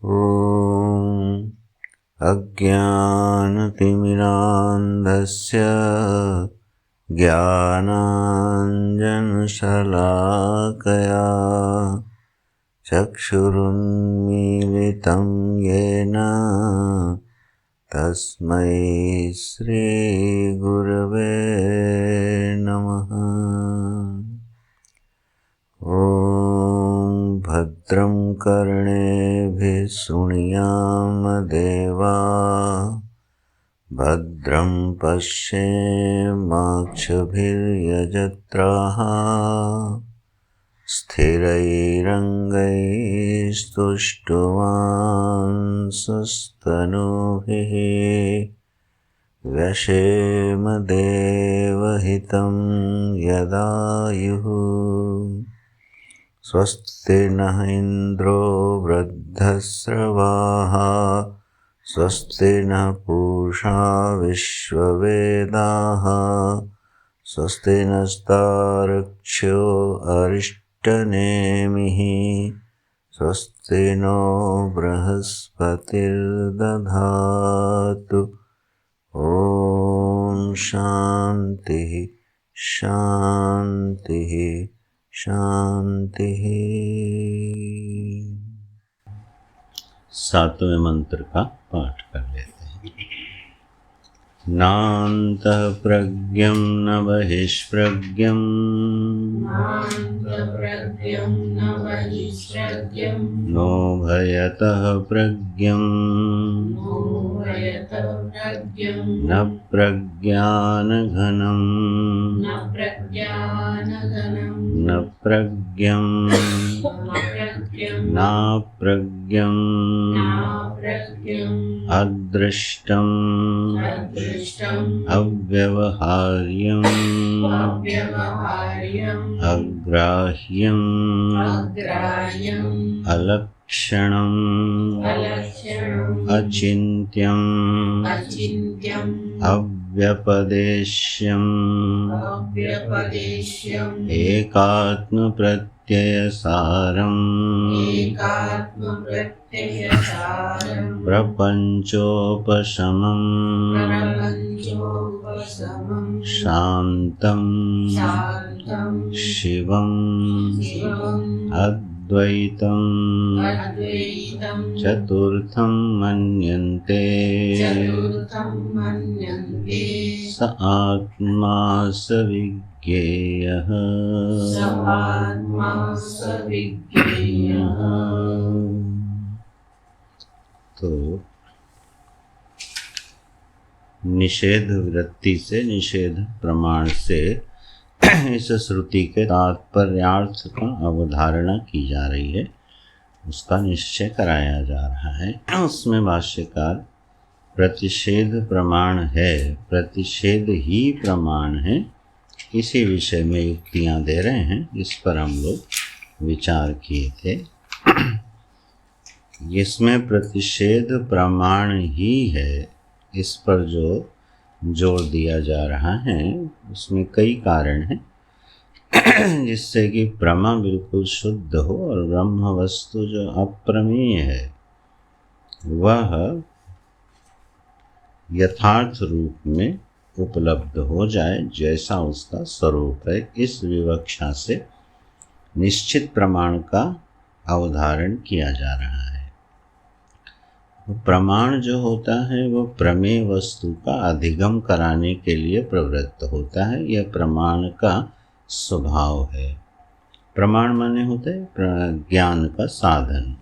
ॐ अज्ञानतिमिरान्धस्य ज्ञानाञ्जनशलाकया चक्षुरुन्मीलितं येन तस्मै श्रीगुरवे नमः। ॐ भद्रं कर्णेभिः शृणुयामदेवाः भद्रं पश्येमाक्षभिर्यजत्राः स्थिरैरङ्गैस्तुष्टुवांसस्तनूभिः व्यशेम देवहितं यदायुः। स्वस्ति नः इन्द्रो वृद्धश्रवाः स्वस्ति नः पूषा विश्ववेदाः स्वस्ति नस्तार्क्ष्यो अरिष्टनेमिः स्वस्ति नो बृहस्पतिर्दधातु। ॐ शान्तिः शान्तिः शान्तिः। सातवें मंत्र का पाठ कर लेते हैं। नान्तः प्रज्ञं न बहिष्प्रज्ञं नो भयतः प्रज्ञं न प्रज्ञानघनं न प्रज्ञं नाप्रज्ञं अदृष्टं अव्यवहार्यं अग्राह्यं अलक्षणं अचिन्त्यं अव्यपदेश्यम् एकात्मप्रत्ययसारम् प्रपञ्चोपशमं शान्तं शिवं अद्वैतं चतुर्थं मन्यन्ते स आत्मा स विज्ञेयः। तो निषेध वृत्ति से, निषेध प्रमाण से इस श्रुति के तात्पर्यार्थ का अवधारणा की जा रही है, उसका निश्चय कराया जा रहा है। उसमें भाष्यकार प्रतिषेध प्रमाण है, प्रतिषेध ही प्रमाण है, इसी विषय में युक्तियां दे रहे हैं। इस पर हम लोग विचार किए थे। इसमें प्रतिषेध प्रमाण ही है, इस पर जो जोर दिया जा रहा है उसमें कई कारण हैं जिससे कि प्रमा बिल्कुल शुद्ध हो और ब्रह्म वस्तु जो अप्रमेय है वह यथार्थ रूप में उपलब्ध हो जाए, जैसा उसका स्वरूप है। इस विवक्षा से निश्चित प्रमाण का अवधारण किया जा रहा है। प्रमाण जो होता है वो प्रमेय वस्तु का अधिगम कराने के लिए प्रवृत्त होता है। यह प्रमाण का स्वभाव है। प्रमाण माने होते हैं ज्ञान का साधन।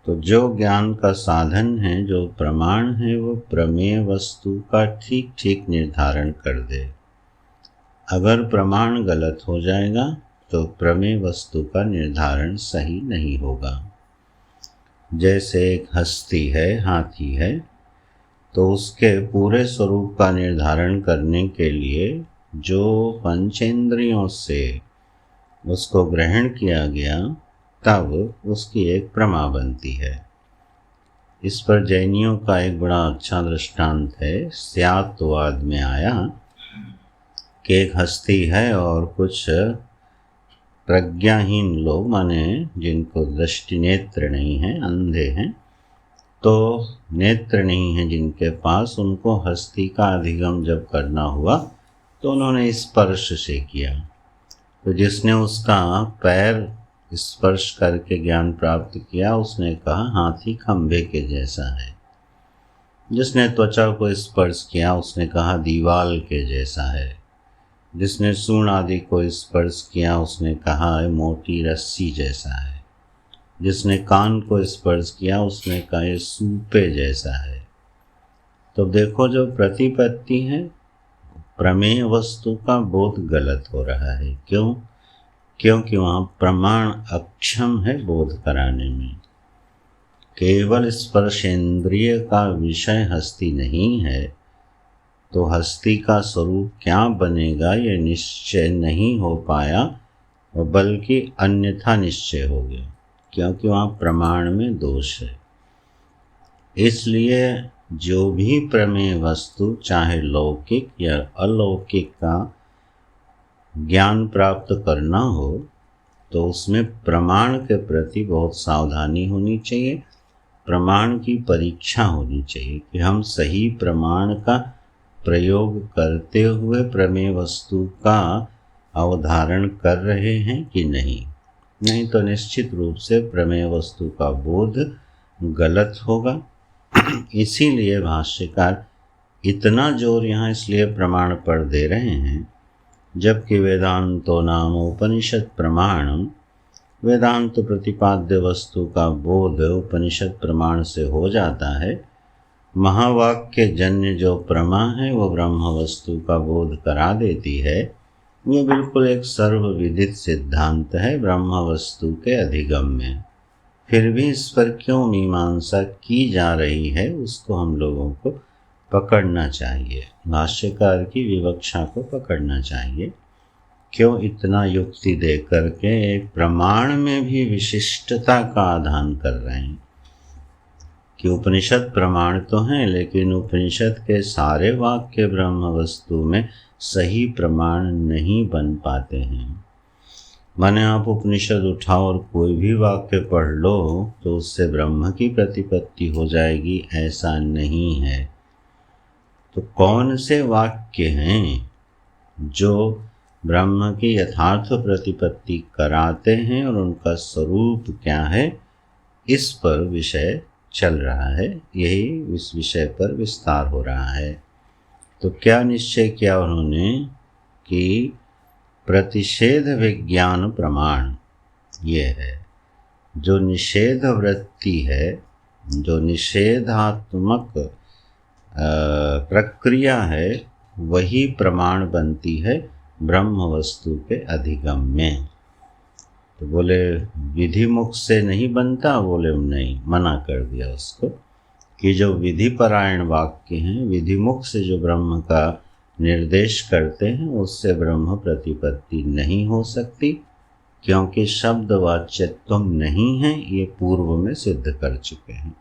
तो जो ज्ञान का साधन है, जो प्रमाण है, वो प्रमेय वस्तु का ठीक ठीक निर्धारण कर दे। अगर प्रमाण गलत हो जाएगा तो प्रमेय वस्तु का निर्धारण सही नहीं होगा। जैसे एक हस्ती है, हाथी है, तो उसके पूरे स्वरूप का निर्धारण करने के लिए जो पंचेंद्रियों से उसको ग्रहण किया गया, तब उसकी एक प्रमा बनती है। इस पर जैनियों का एक बड़ा अच्छा दृष्टांत है। स्यात्वाद में आया कि एक हस्ती है और कुछ प्रज्ञाहीन लोग, माने जिनको दृष्टि नेत्र नहीं है, अंधे हैं, तो नेत्र नहीं है जिनके पास, उनको हस्ती का अधिगम जब करना हुआ तो उन्होंने स्पर्श से किया। तो जिसने उसका पैर स्पर्श करके ज्ञान प्राप्त किया उसने कहा हाथी खंभे के जैसा है। जिसने त्वचा को स्पर्श किया उसने कहा दीवाल के जैसा है। जिसने सूंड आदि को स्पर्श किया उसने कहा मोटी रस्सी जैसा है। जिसने कान को स्पर्श किया उसने कहा ये सूपे जैसा है। तो देखो जो प्रतिपत्ति है, प्रमेय वस्तु का बोध गलत हो रहा है। क्यों? क्योंकि वहाँ प्रमाण अक्षम है बोध कराने में। केवल स्पर्शेंद्रिय का विषय हस्ती नहीं है, तो हस्ती का स्वरूप क्या बनेगा ये निश्चय नहीं हो पाया, बल्कि अन्यथा निश्चय हो गया, क्योंकि वहाँ प्रमाण में दोष है। इसलिए जो भी प्रमेय वस्तु चाहे लौकिक या अलौकिक का ज्ञान प्राप्त करना हो, तो उसमें प्रमाण के प्रति बहुत सावधानी होनी चाहिए। प्रमाण की परीक्षा होनी चाहिए कि हम सही प्रमाण का प्रयोग करते हुए प्रमेय वस्तु का अवधारण कर रहे हैं कि नहीं। नहीं तो निश्चित रूप से प्रमेय वस्तु का बोध गलत होगा। इसीलिए भाष्यकार इतना जोर यहाँ इसलिए प्रमाण पर दे रहे हैं, जबकि वेदांतो नाम उपनिषद प्रमाणम, वेदांत प्रतिपाद्य वस्तु का बोध उपनिषद प्रमाण से हो जाता है। महावाक्य जन्य जो प्रमा है वो ब्रह्म वस्तु का बोध करा देती है। ये बिल्कुल एक सर्वविदित सिद्धांत है ब्रह्म वस्तु के अधिगम में। फिर भी इस पर क्यों मीमांसा की जा रही है, उसको हम लोगों को पकड़ना चाहिए, भाष्यकार की विवक्षा को पकड़ना चाहिए। क्यों इतना युक्ति दे करके एक प्रमाण में भी विशिष्टता का आधान कर रहे हैं कि उपनिषद प्रमाण तो हैं, लेकिन उपनिषद के सारे वाक्य ब्रह्म वस्तु में सही प्रमाण नहीं बन पाते हैं। माने आप उपनिषद उठाओ और कोई भी वाक्य पढ़ लो तो उससे ब्रह्म की प्रतिपत्ति हो जाएगी, ऐसा नहीं है। तो कौन से वाक्य हैं जो ब्रह्म की यथार्थ प्रतिपत्ति कराते हैं और उनका स्वरूप क्या है, इस पर विषय चल रहा है। यही इस विषय पर विस्तार हो रहा है। तो क्या निश्चय किया उन्होंने कि प्रतिषेध विज्ञान प्रमाण ये है, जो निषेध वृत्ति है, जो निषेधात्मक प्रक्रिया है, वही प्रमाण बनती है ब्रह्म वस्तु के अधिगम में। तो बोले विधि मुख से नहीं बनता, बोले नहीं, मना कर दिया उसको कि जो विधि परायण वाक्य हैं, विधि मुख से जो ब्रह्म का निर्देश करते हैं, उससे ब्रह्म प्रतिपत्ति नहीं हो सकती, क्योंकि शब्द वाच्यत्व नहीं है, ये पूर्व में सिद्ध कर चुके हैं।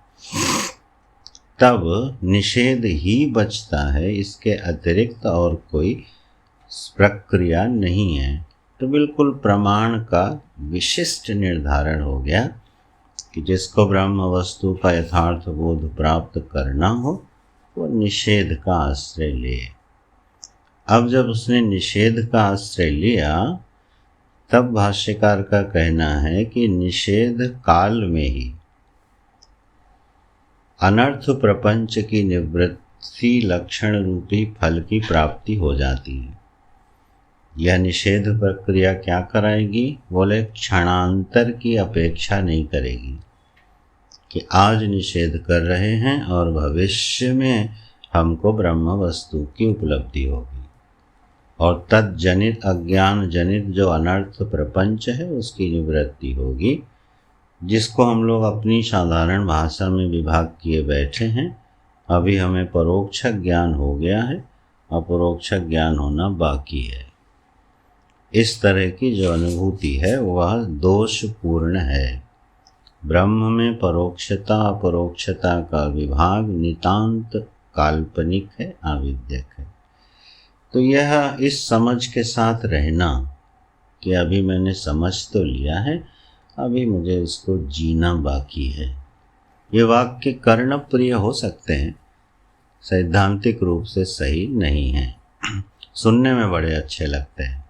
तब निषेध ही बचता है, इसके अतिरिक्त और कोई प्रक्रिया नहीं है। तो बिल्कुल प्रमाण का विशिष्ट निर्धारण हो गया कि जिसको ब्रह्म वस्तु का यथार्थ बोध प्राप्त करना हो वो निषेध का आश्रय ले। अब जब उसने निषेध का आश्रय लिया, तब भाष्यकार का कहना है कि निषेध काल में ही अनर्थ प्रपंच की निवृत्ति लक्षण रूपी फल की प्राप्ति हो जाती है। यह निषेध प्रक्रिया क्या कराएगी? बोले क्षणांतर की अपेक्षा नहीं करेगी कि आज निषेध कर रहे हैं और भविष्य में हमको ब्रह्म वस्तु की उपलब्धि होगी, और तत्जनित अज्ञान जनित जो अनर्थ प्रपंच है उसकी निवृत्ति होगी, जिसको हम लोग अपनी साधारण भाषा में विभाग किए बैठे हैं। अभी हमें परोक्ष ज्ञान हो गया है, अपरोक्ष ज्ञान होना बाकी है। इस तरह की जो अनुभूति है वह दोषपूर्ण है। ब्रह्म में परोक्षता अपरोक्षता का विभाग नितांत काल्पनिक है, आविद्यक है। तो यह इस समझ के साथ रहना कि अभी मैंने समझ तो लिया है, अभी मुझे इसको जीना बाकी है। ये वाक्य कर्णप्रिय हो सकते हैं, सैद्धांतिक रूप से सही नहीं है, सुनने में बड़े अच्छे लगते हैं।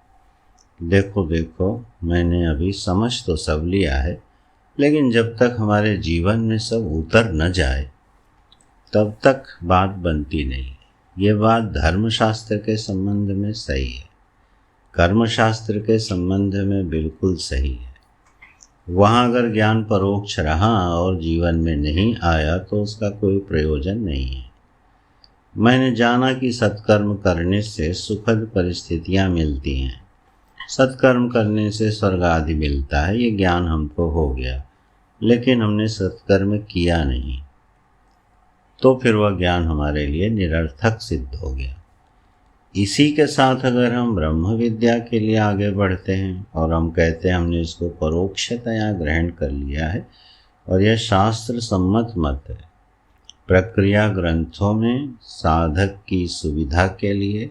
देखो देखो, मैंने अभी समझ तो सब लिया है, लेकिन जब तक हमारे जीवन में सब उतर न जाए तब तक बात बनती नहीं। ये बात धर्मशास्त्र के संबंध में सही है, कर्मशास्त्र के संबंध में बिल्कुल सही है। वहाँ अगर ज्ञान परोक्ष रहा और जीवन में नहीं आया तो उसका कोई प्रयोजन नहीं है। मैंने जाना कि सत्कर्म करने से सुखद परिस्थितियाँ मिलती हैं, सत्कर्म करने से स्वर्ग आदि मिलता है, ये ज्ञान हमको हो गया, लेकिन हमने सत्कर्म किया नहीं, तो फिर वह ज्ञान हमारे लिए निरर्थक सिद्ध हो गया। इसी के साथ अगर हम ब्रह्म विद्या के लिए आगे बढ़ते हैं और हम कहते हैं हमने इसको परोक्षतया ग्रहण कर लिया है और यह शास्त्र सम्मत मत है, प्रक्रिया ग्रंथों में साधक की सुविधा के लिए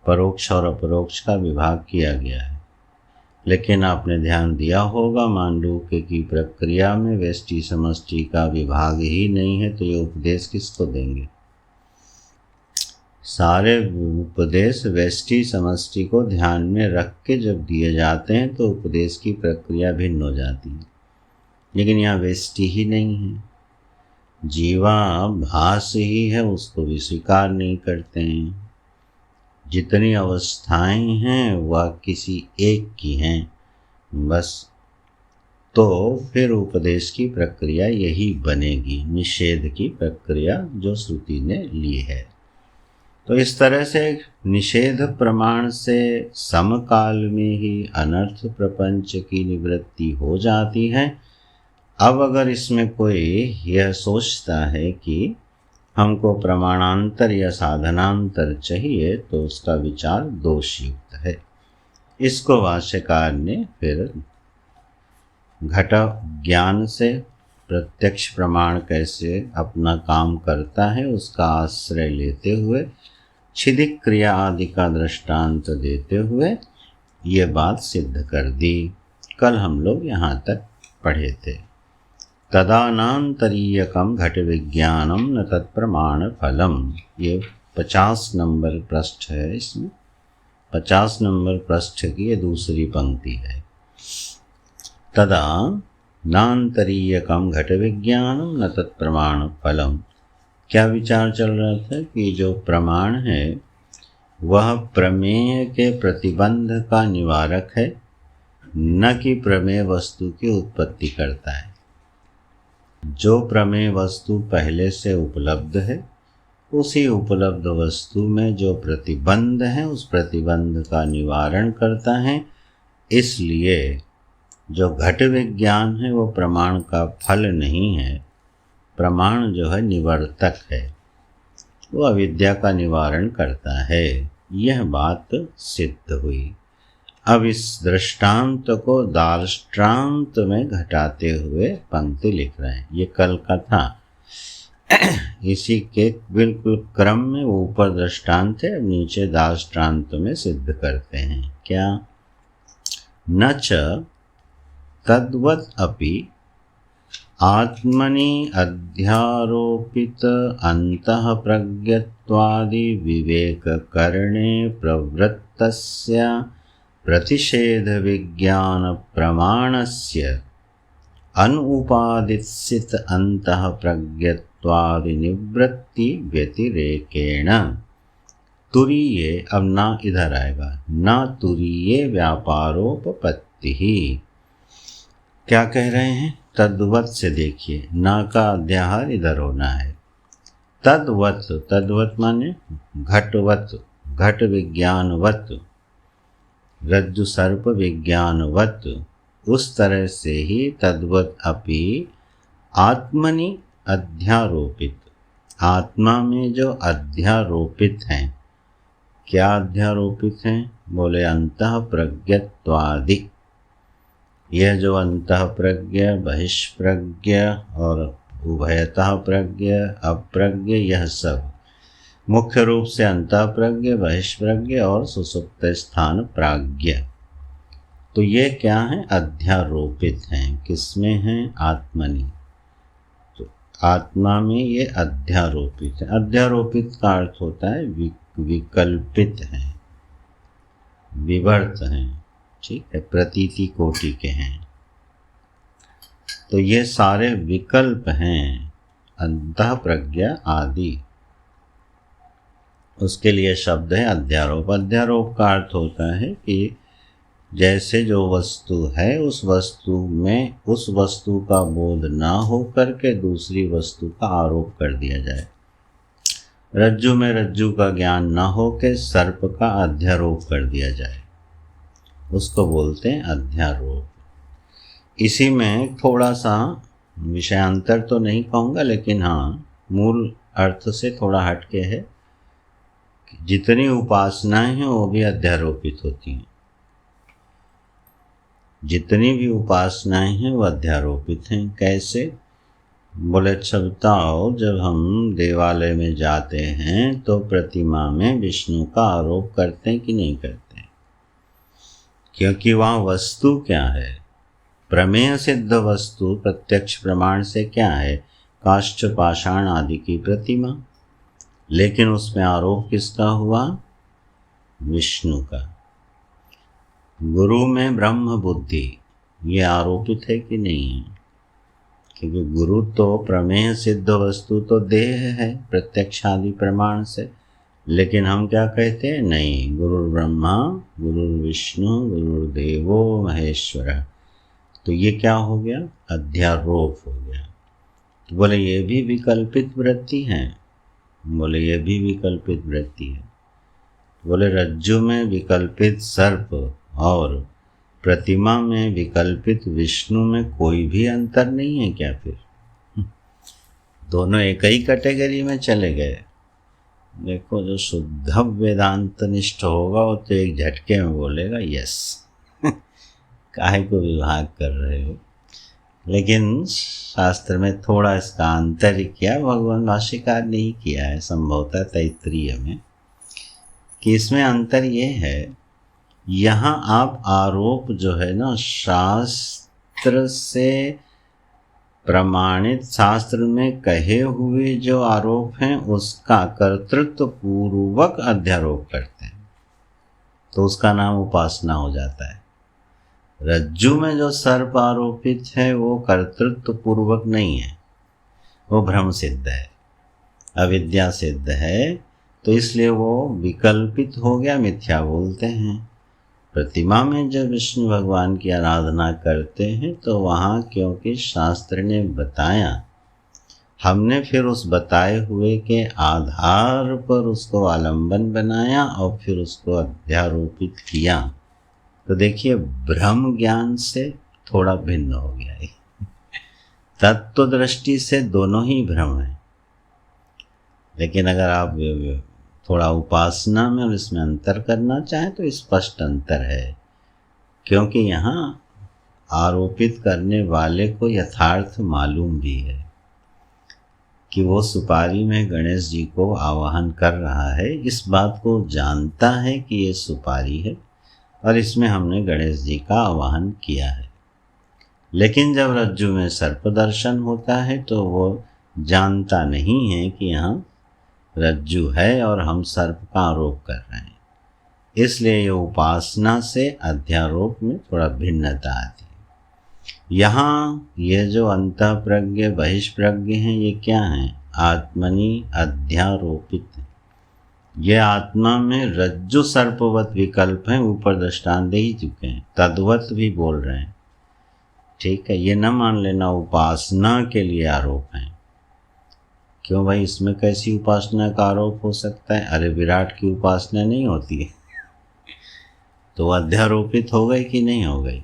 परोक्ष और अपरोक्ष का विभाग किया गया है। लेकिन आपने ध्यान दिया होगा, मांडूक्य की प्रक्रिया में व्यष्टि समष्टि का विभाग ही नहीं है, तो ये उपदेश किसको देंगे? सारे उपदेश व्यष्टि समष्टि को ध्यान में रख के जब दिए जाते हैं तो उपदेश की प्रक्रिया भिन्न हो जाती है। लेकिन यहाँ व्यष्टि ही नहीं है, जीवाभास ही है, उसको भी स्वीकार नहीं करते हैं। जितनी अवस्थाएं हैं वह किसी एक की हैं बस, तो फिर उपदेश की प्रक्रिया यही बनेगी, निषेध की प्रक्रिया जो श्रुति ने ली है। तो इस तरह से निषेध प्रमाण से समकाल में ही अनर्थ प्रपंच की निवृत्ति हो जाती है। अब अगर इसमें कोई यह सोचता है कि हमको प्रमाणांतर या साधनांतर चाहिए तो उसका विचार दोषयुक्त है। इसको भाष्यकार ने फिर घट ज्ञान से प्रत्यक्ष प्रमाण कैसे अपना काम करता है उसका आश्रय लेते हुए छिदिक क्रिया आदि का दृष्टांत देते हुए ये बात सिद्ध कर दी। कल हम लोग यहाँ तक पढ़े थे। तदानांतरीयकम घट विज्ञानम न तत्प्रमाण फलम, ये 50 नंबर पृष्ठ है। इसमें 50 नंबर पृष्ठ की ये दूसरी पंक्ति है। तदा नान्तरीयकम घट विज्ञानम न तत्प्रमाण फलम। क्या विचार चल रहा था कि जो प्रमाण है वह प्रमेय के प्रतिबंध का निवारक है, न कि प्रमेय वस्तु की उत्पत्ति करता है। जो प्रमेय वस्तु पहले से उपलब्ध है उसी उपलब्ध वस्तु में जो प्रतिबंध है उस प्रतिबंध का निवारण करता है। इसलिए जो घट विज्ञान है वो प्रमाण का फल नहीं है, प्रमाण जो है निवर्तक है, वो अविद्या का निवारण करता है। यह बात सिद्ध हुई। अब इस दृष्टांत को दार्ष्टान्त में घटाते हुए पंक्ति लिख रहे हैं। ये कल का था, इसी के बिल्कुल क्रम में वो ऊपर दृष्टांत है, अब नीचे दार्ष्टान्त में सिद्ध करते हैं। क्या? न च तद्वत् अपि आत्मनि अध्यारोपित अंतः प्रज्ञत्वादि विवेक करणे प्रवृत्तस्य प्रतिषेध विज्ञान प्रमाणस्य अनुपादित अंतः प्रज्ञत्वादि निवृत्ति व्यतिरेकेण तुरीये, अब ना इधर आएगा, ना तुरीये व्यापारोपपत्ति ही। क्या कह रहे हैं? तद्वत से देखिए, ना का अध्याहार इधर होना है। तद्वत, तद्वत माने घटवत, घट विज्ञानवत, रज्जु सर्प विज्ञानवत, उस तरह से ही तद्वत अपि आत्मनि अध्यारोपित, आत्मा में जो अध्यारोपित हैं। क्या अध्यारोपित हैं? बोले अंतः प्रज्ञत्वादि। यह जो अंतः प्रज्ञ, बहिष्प्रज्ञ और उभयतः प्रज्ञ, अप्रज्ञ, यह सब मुख्य रूप से अंतः प्रज्ञ, बहिष्प्रज्ञ और सुसुप्त स्थान प्राज्ञ, तो ये क्या है, अध्यारोपित हैं। किसमें हैं, आत्मनि। तो आत्मा में ये अध्यारोपित है। अध्यारोपित का अर्थ होता है विकल्पित हैं, विवर्त हैं, ठीक है, प्रतीति कोटि के हैं। तो ये सारे विकल्प हैं, अंतः प्रज्ञा आदि। उसके लिए शब्द है अध्यारोप। अध्यारोप का अर्थ होता है कि जैसे जो वस्तु है उस वस्तु में उस वस्तु का बोध ना हो करके दूसरी वस्तु का आरोप कर दिया जाए। रज्जु में रज्जु का ज्ञान ना हो के सर्प का अध्यारोप कर दिया जाए, उसको बोलते हैं अध्यारोप। इसी में थोड़ा सा विषयांतर तो नहीं कहूँगा, लेकिन हाँ मूल अर्थ से थोड़ा हटके है। जितनी उपासनाएं हैं वो भी अध्यारोपित होती हैं। जितनी भी उपासनाएं हैं वो अध्यारोपित हैं। कैसे? बोले अच्छा बताओ, जब हम देवालय में जाते हैं तो प्रतिमा में विष्णु का आरोप करते हैं कि नहीं करते? क्योंकि वहाँ वस्तु क्या है, प्रमेय सिद्ध वस्तु प्रत्यक्ष प्रमाण से क्या है, काष्ठ पाषाण आदि की प्रतिमा। लेकिन उसमें आरोप किसका हुआ, विष्णु का। गुरु में ब्रह्म बुद्धि, ये आरोपित है कि नहीं है? क्योंकि गुरु तो प्रमेय सिद्ध वस्तु तो देह है प्रत्यक्ष आदि प्रमाण से। लेकिन हम क्या कहते हैं, नहीं, गुरु ब्रह्मा गुरु विष्णु गुरुदेवो महेश्वर। तो ये क्या हो गया, अध्यारोप हो गया। तो बोले ये भी विकल्पित वृत्ति है। बोले ये भी विकल्पित वृत्ति है। बोले रज्जु में विकल्पित सर्प और प्रतिमा में विकल्पित विष्णु में कोई भी अंतर नहीं है क्या? फिर दोनों एक ही कैटेगरी में चले गए। देखो, जो शुद्ध वेदांत निष्ठ होगा वो तो एक झटके में बोलेगा यस, काहे को विभाग कर रहे हो। लेकिन शास्त्र में थोड़ा इसका अंतर ही किया, भगवान भाष्यकार ने ही किया है संभवतः तैत्तिरीय में, कि इसमें अंतर ये है, यहाँ आप आरोप जो है ना, शास्त्र से प्रमाणित, शास्त्र में कहे हुए जो आरोप हैं उसका कर्तृत्व पूर्वक अध्यारोप करते हैं, तो उसका नाम उपासना हो जाता है। रज्जु में जो सर्प आरोपित है वो कर्तृत्व पूर्वक नहीं है, वो भ्रम सिद्ध है, अविद्या सिद्ध है, तो इसलिए वो विकल्पित हो गया, मिथ्या बोलते हैं। प्रतिमा में जब विष्णु भगवान की आराधना करते हैं तो वहाँ क्योंकि शास्त्र ने बताया, हमने फिर उस बताए हुए के आधार पर उसको आलंबन बनाया और फिर उसको अध्यारोपित किया, तो देखिए ब्रह्म ज्ञान से थोड़ा भिन्न हो गया है। तत्व दृष्टि से दोनों ही भ्रम है, लेकिन अगर आप थोड़ा उपासना में और इसमें अंतर करना चाहें तो स्पष्ट अंतर है। क्योंकि यहाँ आरोपित करने वाले को यथार्थ मालूम भी है कि वो सुपारी में गणेश जी को आवाहन कर रहा है, इस बात को जानता है कि ये सुपारी है और इसमें हमने गणेश जी का आवाहन किया है। लेकिन जब रज्जु में सर्प दर्शन होता है तो वो जानता नहीं है कि यहाँ रज्जु है और हम सर्प का आरोप कर रहे हैं। इसलिए ये उपासना से अध्यारोप में थोड़ा भिन्नता आती है। यहाँ ये जो अंतःप्रज्ञ बहिष्प्रज्ञ हैं, ये क्या हैं, आत्मनि अध्यारोपित। ये आत्मा में रज्जु सर्पवत विकल्प हैं, ऊपर दृष्टांत दे ही चुके हैं, तद्वत भी बोल रहे हैं। ठीक है, ये न मान लेना उपासना के लिए आरोप है। क्यों भाई, इसमें कैसी उपासना का आरोप हो सकता है? अरे विराट की उपासना नहीं होती है तो अध्यारोपित हो गई कि नहीं हो गई?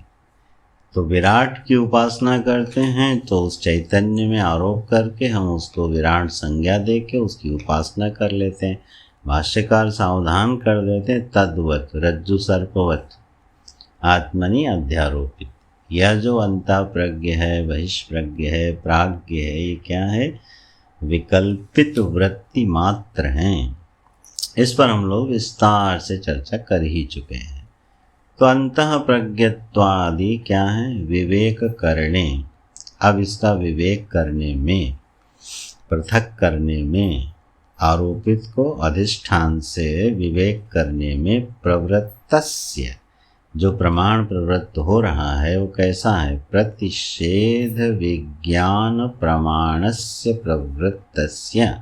तो विराट की उपासना करते हैं तो उस चैतन्य में आरोप करके हम उसको विराट संज्ञा दे के उसकी उपासना कर लेते हैं। भाष्यकार सावधान कर देते हैं, तद्वत रज्जु सर्पवत आत्मनि अध्यारोपित। यह जो अंतःप्रज्ञ है, बहिष्प्रज्ञ है, प्राज्ञ है, ये क्या है, विकल्पित वृत्ति मात्र हैं। इस पर हम लोग विस्तार से चर्चा कर ही चुके हैं। तो अंतः प्रज्ञत्वादि क्या है? विवेक करने। अब इसका विवेक करने में, पृथक करने में, आरोपित को अधिष्ठान से विवेक करने में प्रवृत्तस्य, जो प्रमाण प्रवृत्त हो रहा है वो कैसा है? प्रतिषेध विज्ञान प्रमाणस्य प्रवृत्तस्य,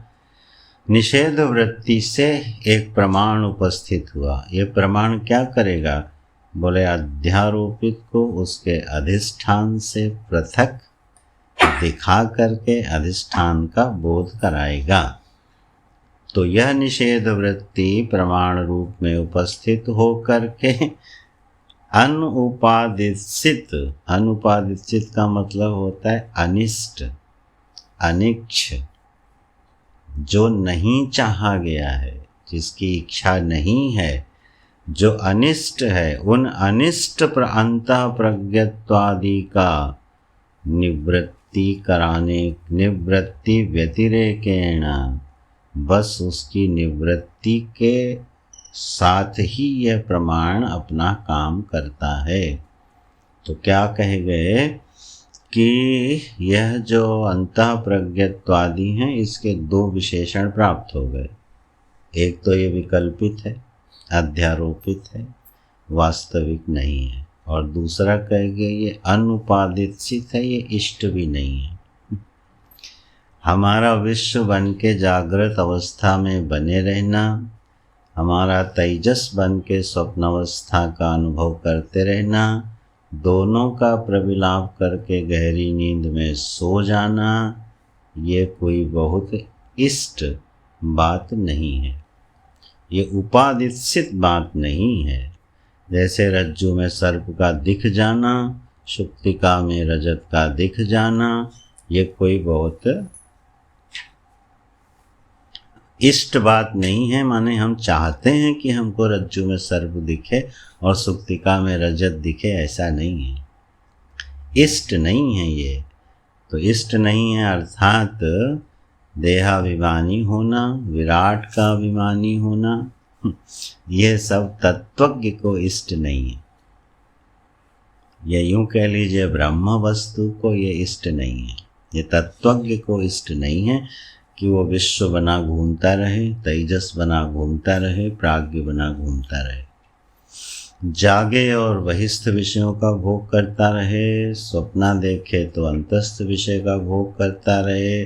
निषेध वृत्ति से एक प्रमाण उपस्थित हुआ। ये प्रमाण क्या करेगा? बोले अध्यारोपित को उसके अधिष्ठान से पृथक दिखा करके अधिष्ठान का बोध कराएगा। तो यह निषेध वृत्ति प्रमाण रूप में उपस्थित हो करके अनुपादित, अनुपादित का मतलब होता है अनिष्ट, अनिच्छ, जो नहीं चाहा गया है, जिसकी इच्छा नहीं है, जो अनिष्ट है, उन अनिष्ट अंतः प्रज्ञत्वादि का निवृत्ति कराने, निवृत्ति व्यतिरेकेण, बस उसकी निवृत्ति के साथ ही यह प्रमाण अपना काम करता है। तो क्या कहे गए कि यह जो अंतः प्रज्ञत्वादि हैं इसके दो विशेषण प्राप्त हो गए। एक तो ये विकल्पित है, अध्यारोपित है, वास्तविक नहीं है, और दूसरा कहेंगे ये अनुपादित सिद्ध है, ये इष्ट भी नहीं है। हमारा विश्व बन के जागृत अवस्था में बने रहना, हमारा तेजस बन के स्वप्नावस्था का अनुभव करते रहना, दोनों का प्रविलाप करके गहरी नींद में सो जाना, ये कोई बहुत इष्ट बात नहीं है, ये उपादित बात नहीं है। जैसे रज्जु में सर्प का दिख जाना, शुक्तिका में रजत का दिख जाना, ये कोई बहुत इष्ट बात नहीं है। माने हम चाहते हैं कि हमको रज्जु में सर्प दिखे और सुक्तिका में रजत दिखे, ऐसा नहीं है, इष्ट नहीं है ये। तो इष्ट नहीं है अर्थात देहाभिमानी होना, विराट का अभिमानी होना, यह सब तत्वज्ञ को इष्ट नहीं है। ये यूं कह लीजिए ब्रह्म वस्तु को ये इष्ट नहीं है, ये तत्वज्ञ को इष्ट नहीं है कि वो विश्व बना घूमता रहे, तेजस बना घूमता रहे, प्राज्ञ बना घूमता रहे, जागे और बहिस्थ विषयों का भोग करता रहे, स्वप्ना देखे तो अंतस्थ विषय का भोग करता रहे,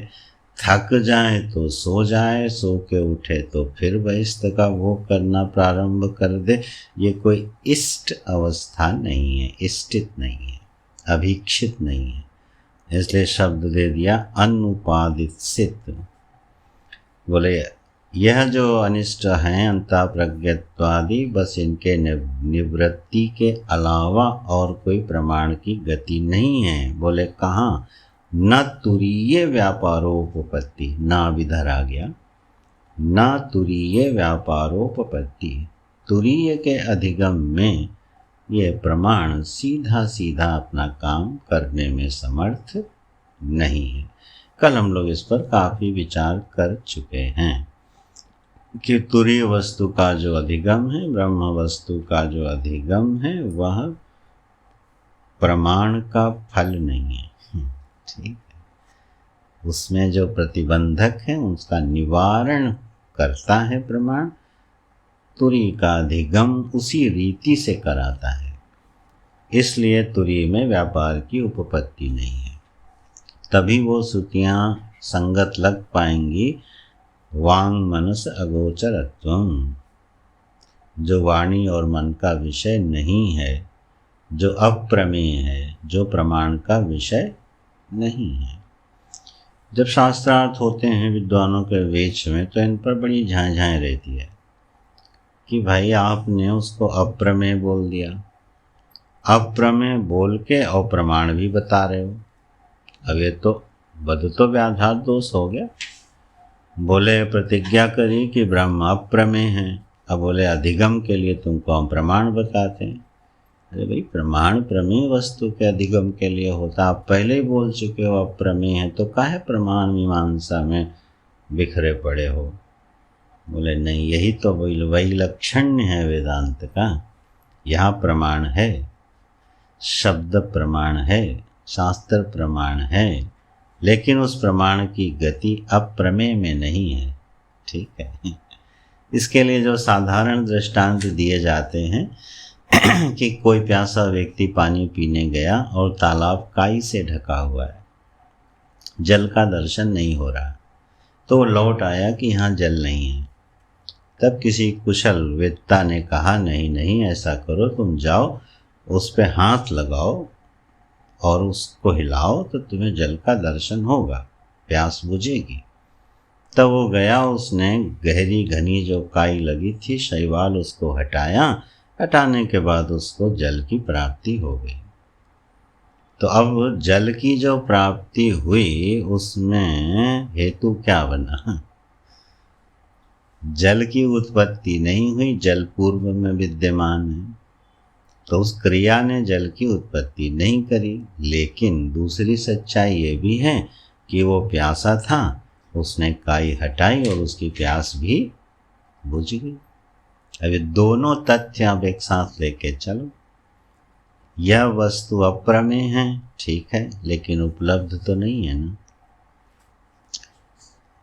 थक जाए तो सो जाए, सो के उठे तो फिर बहिस्थ का भोग करना प्रारंभ कर दे। ये कोई इष्ट अवस्था नहीं है, इष्टित नहीं है, अभीक्षित नहीं है, इसलिए शब्द दे दिया अनुपादित सिद्ध। बोले यह जो अनिष्ट हैं अंतः प्रज्ञत्वादि, बस इनके निवृत्ति के अलावा और कोई प्रमाण की गति नहीं है। बोले कहाँ? न तुरीय व्यापारोपपत्ति, ना विधर आ गया, न तुरीय व्यापारोपपत्ति, तुरीय के अधिगम में ये प्रमाण सीधा सीधा अपना काम करने में समर्थ नहीं है। कल हम लोग इस पर काफ़ी विचार कर चुके हैं कि तुरीय वस्तु का जो अधिगम है, ब्रह्म वस्तु का जो अधिगम है, वह प्रमाण का फल नहीं है। ठीक है, उसमें जो प्रतिबंधक है उसका निवारण करता है प्रमाण। तुरीय का अधिगम उसी रीति से कराता है, इसलिए तुरीय में व्यापार की उपपत्ति नहीं है। तभी वो श्रुतियाँ संगत लग पाएंगी। वांग मनस अगोचरत्वम, जो वाणी और मन का विषय नहीं है, जो अप्रमेय है, जो प्रमाण का विषय नहीं है। जब शास्त्रार्थ होते हैं विद्वानों के बीच में तो इन पर बड़ी झाएं झाएं रहती है कि भाई आपने उसको अप्रमेय बोल दिया, अप्रमेय बोल के अप्रमाण भी बता रहे हो। अब ये तो बद तो व्याधार दोष हो गया। बोले प्रतिज्ञा करी कि ब्रह्म अप्रमेय है, अब बोले अधिगम के लिए तुमको हम प्रमाण बताते हैं। अरे भाई, प्रमाण प्रमेय वस्तु के अधिगम के लिए होता, आप पहले ही बोल चुके हो अप्रमेय है, तो काहे प्रमाण मीमांसा में बिखरे पड़े हो। बोले नहीं, यही तो वही लक्षण है वेदांत का, यहाँ प्रमाण है, शब्द प्रमाण है, शास्त्र प्रमाण है, लेकिन उस प्रमाण की गति अप्रमेय में नहीं है। ठीक है। इसके लिए जो साधारण दृष्टांत दिए जाते हैं कि कोई प्यासा व्यक्ति पानी पीने गया और तालाब काई से ढका हुआ है, जल का दर्शन नहीं हो रहा, तो वो लौट आया कि यहाँ जल नहीं है। तब किसी कुशल वेत्ता ने कहा, नहीं नहीं, ऐसा करो, तुम जाओ, उस पे हाथ लगाओ और उसको हिलाओ तो तुम्हें जल का दर्शन होगा, प्यास बुझेगी। तब वो गया, उसने गहरी घनी जो काई लगी थी शैवाल उसको हटाया, हटाने के बाद उसको जल की प्राप्ति हो गई। तो अब जल की जो प्राप्ति हुई उसमें हेतु क्या बना? जल की उत्पत्ति नहीं हुई, जल पूर्व में विद्यमान है, तो उस क्रिया ने जल की उत्पत्ति नहीं करी। लेकिन दूसरी सच्चाई ये भी है कि वो प्यासा था, उसने काई हटाई और उसकी प्यास भी बुझ गई। अभी दोनों तथ्य आप एक साथ लेके चलो। यह वस्तु अप्रमेय है, ठीक है, लेकिन उपलब्ध तो नहीं है ना।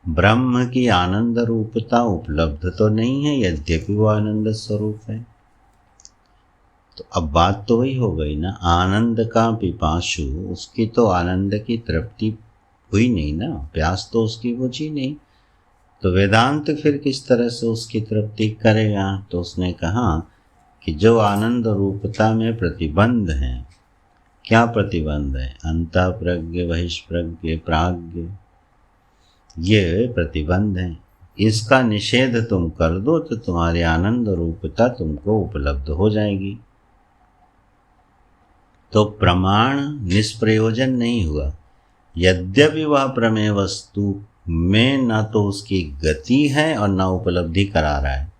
ब्रह्म की आनंद रूपता उपलब्ध तो नहीं है, यद्यपि वो आनंद स्वरूप है। तो अब बात तो वही हो गई ना, आनंद का पिपासु, उसकी तो आनंद की तृप्ति हुई नहीं ना, प्यास तो उसकी बुझी नहीं। तो वेदांत फिर किस तरह से उसकी तृप्ति करेगा? तो उसने कहा कि जो आनंद रूपता में प्रतिबंध है, क्या प्रतिबंध है? अंतः प्रज्ञ, बहिष्प्रज्ञ, प्राज्ञ, ये प्रतिबंध है। इसका निषेध तुम कर दो तो तुम्हारी आनंद रूपता तुमको उपलब्ध हो जाएगी। तो प्रमाण निष्प्रयोजन नहीं हुआ। यद्यपि वह प्रमेय वस्तु में न तो उसकी गति है और न उपलब्धि करा रहा है,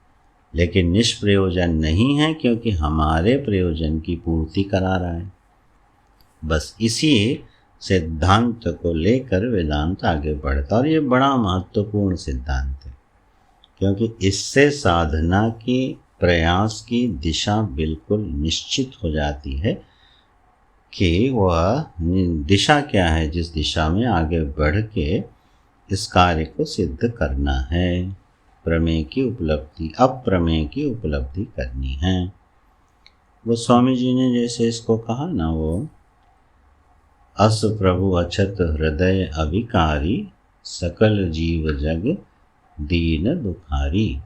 लेकिन निष्प्रयोजन नहीं है, क्योंकि हमारे प्रयोजन की पूर्ति करा रहा है। बस इसी सिद्धांत को लेकर वेदांत आगे बढ़ता, और ये बड़ा महत्वपूर्ण सिद्धांत है, क्योंकि इससे साधना की प्रयास की दिशा बिल्कुल निश्चित हो जाती है कि वह दिशा क्या है जिस दिशा में आगे बढ़ के इस कार्य को सिद्ध करना है, प्रमेय की उपलब्धि, अप्रमेय की उपलब्धि करनी है। वो स्वामी जी ने जैसे इसको कहा ना, वो अस प्रभु अछत हृदय अविकारी, सकल जीव जग दीन दुखारी।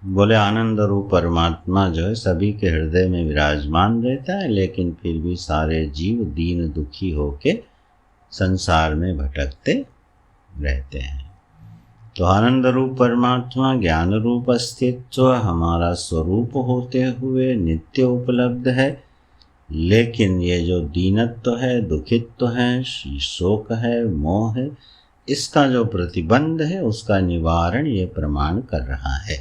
बोले आनंद रूप परमात्मा जो है सभी के हृदय में विराजमान रहता है, लेकिन फिर भी सारे जीव दीन दुखी होके संसार में भटकते रहते हैं। तो आनंद रूप परमात्मा ज्ञान रूप अस्तित्व हमारा स्वरूप होते हुए नित्य उपलब्ध है, लेकिन ये जो दीनत्व है, दुखित्व है, शोक है, मोह है, इसका जो प्रतिबंध है उसका निवारण ये प्रमाण कर रहा है।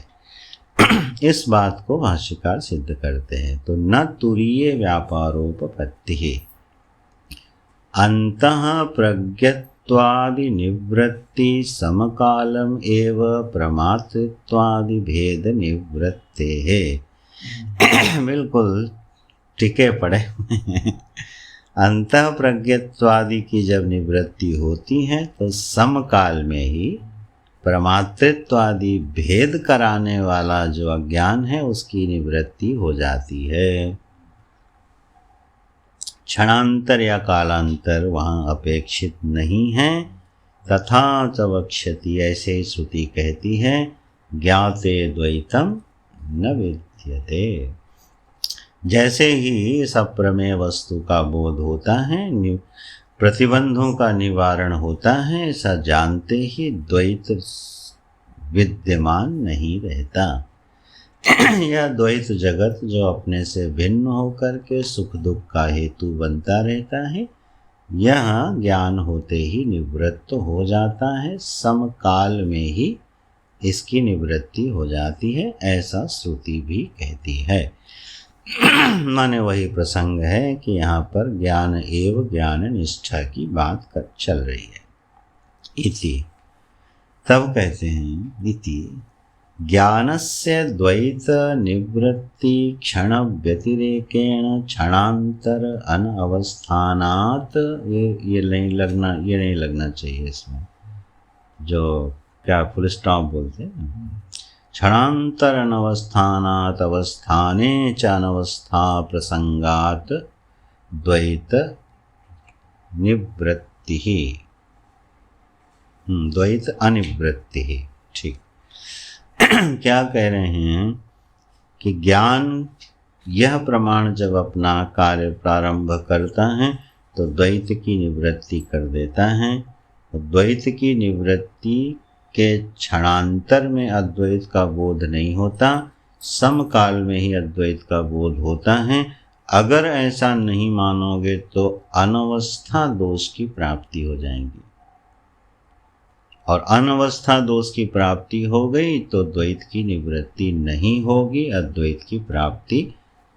इस बात को भाष्यकार सिद्ध करते हैं। तो न तुरीय व्यापारोपपत्ति अंतः प्रज्ञत्वादि निवृत्ति समकालम एव प्रमातृत्वादि भेद निवृत्ते है। बिल्कुल टिके पड़े। अंतः प्रज्ञत्वादि की जब निवृत्ति होती है तो समकाल में ही प्रमातृत्वादि भेद कराने वाला जो अज्ञान है उसकी निवृत्ति हो जाती है। क्षणांतर या कालांतर वहाँ अपेक्षित नहीं है। तथा च वक्ष्यति, ऐसे ही श्रुति कहती है, ज्ञाते द्वैतम न विद्यते। जैसे ही इस अप्रमेय वस्तु का बोध होता है, प्रतिबंधों का निवारण होता है, ऐसा जानते ही द्वैत विद्यमान नहीं रहता। यह द्वैत जगत जो अपने से भिन्न होकर के सुख दुख का हेतु बनता रहता है, यह ज्ञान होते ही निवृत्त हो जाता है। समकाल में ही इसकी निवृत्ति हो जाती है, ऐसा श्रुति भी कहती है। माने वही प्रसंग है कि यहाँ पर ज्ञान एवं ज्ञान निष्ठा की बात चल रही है। इति, तब कहते हैं इति ज्ञानस्य द्वैत निवृत्ति क्षण व्यतिरेकेण क्षणांतर अनवस्थानात्, ये नहीं लगना चाहिए इसमें, जो क्या फुल स्टॉप बोलते हैं, क्षणांतर अनवस्थानात् अवस्थाने च अनवस्था प्रसंगात् द्वैत निवृत्ति, द्वैत अनिवृत्ति। ठीक। क्या कह रहे हैं कि ज्ञान, यह प्रमाण जब अपना कार्य प्रारंभ करता है तो द्वैत की निवृत्ति कर देता है। द्वैत की निवृत्ति के क्षणांतर में अद्वैत का बोध नहीं होता, समकाल में ही अद्वैत का बोध होता है। अगर ऐसा नहीं मानोगे तो अनवस्था दोष की प्राप्ति हो जाएगी, और अनवस्था दोष की प्राप्ति हो गई तो द्वैत की निवृत्ति नहीं होगी, अद्वैत की प्राप्ति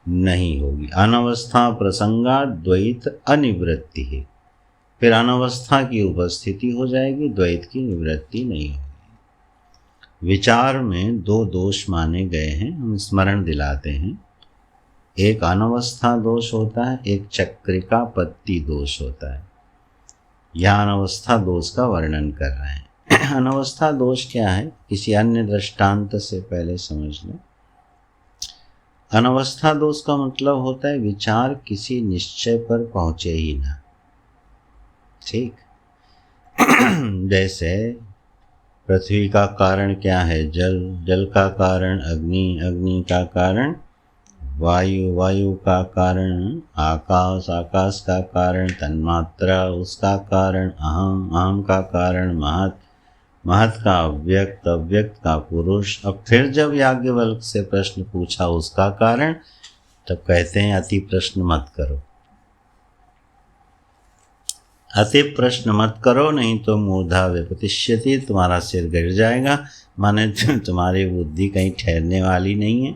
नहीं होगी। अनवस्था प्रसंगा द्वैत अनिवृत्ति है, फिर अनवस्था की उपस्थिति हो जाएगी, द्वैत की निवृत्ति नहीं होगी। विचार में दो दोष माने गए हैं, हम स्मरण दिलाते हैं। एक अनवस्था दोष होता है, एक चक्रिका पत्ति दोष होता है। यह अनवस्था दोष का वर्णन कर रहे हैं। अनवस्था दोष क्या है, किसी अन्य दृष्टांत से पहले समझ लें। अनवस्था दोष का मतलब होता है विचार किसी निश्चय पर पहुंचे ही ना। ठीक। जैसे पृथ्वी का कारण क्या है, जल, जल का कारण अग्नि, अग्नि का कारण वायु, वायु का कारण आकाश, आकाश का कारण तन्मात्रा, उसका कारण अहम, अहम का कारण महत, महत का अव्यक्त, अव्यक्त का पुरुष। अब फिर जब याज्ञवल्क्य से प्रश्न पूछा उसका कारण, तब कहते हैं अति प्रश्न मत करो, अति प्रश्न मत करो, नहीं तो मूर्धा व्यपतिष्यति, तुम्हारा सिर गिर जाएगा। माने तुम्हारी बुद्धि कहीं ठहरने वाली नहीं है।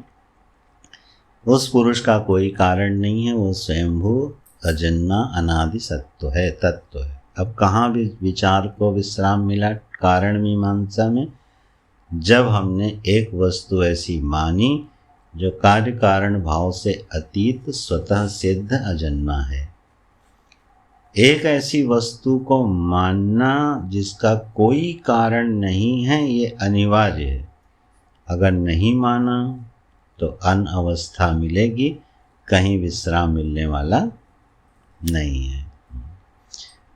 उस पुरुष का कोई कारण नहीं है, वो स्वयंभू अजन्मा अनादि सत्व है, तत्व है। अब कहाँ भी विचार को विश्राम मिला कारण मीमांसा में, जब हमने एक वस्तु ऐसी मानी जो कार्य कारण भाव से अतीत स्वतः सिद्ध अजन्मा है। एक ऐसी वस्तु को मानना जिसका कोई कारण नहीं है, ये अनिवार्य है। अगर नहीं माना तो अनवस्था मिलेगी, कहीं विश्राम मिलने वाला नहीं है।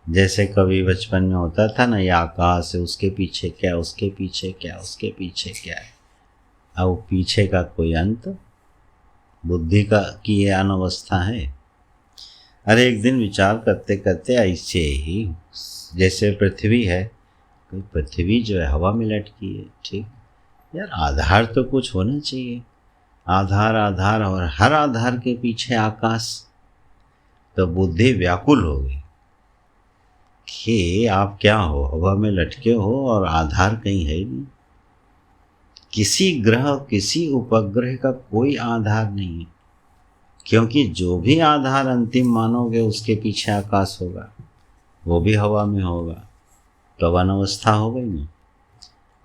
जैसे कभी बचपन में होता था ना, ये आकाश है, उसके पीछे क्या, उसके पीछे क्या, उसके पीछे क्या है। अब पीछे का कोई अंत बुद्धि का की ये अनवस्था है। अरे एक दिन विचार करते करते ऐसे ही, जैसे पृथ्वी है, कोई पृथ्वी जो है हवा में लटकी है। ठीक यार, आधार तो कुछ होना चाहिए, आधार आधार, और हर आधार के पीछे आकाश। तो बुद्धि व्याकुल हो गई कि आप क्या हो, हवा में लटके हो और आधार कहीं है ही नहीं। किसी ग्रह, किसी उपग्रह का कोई आधार नहीं है, क्योंकि जो भी आधार अंतिम मानोगे उसके पीछे आकाश होगा, वो भी हवा में होगा, तो अनवस्था हो गई ना।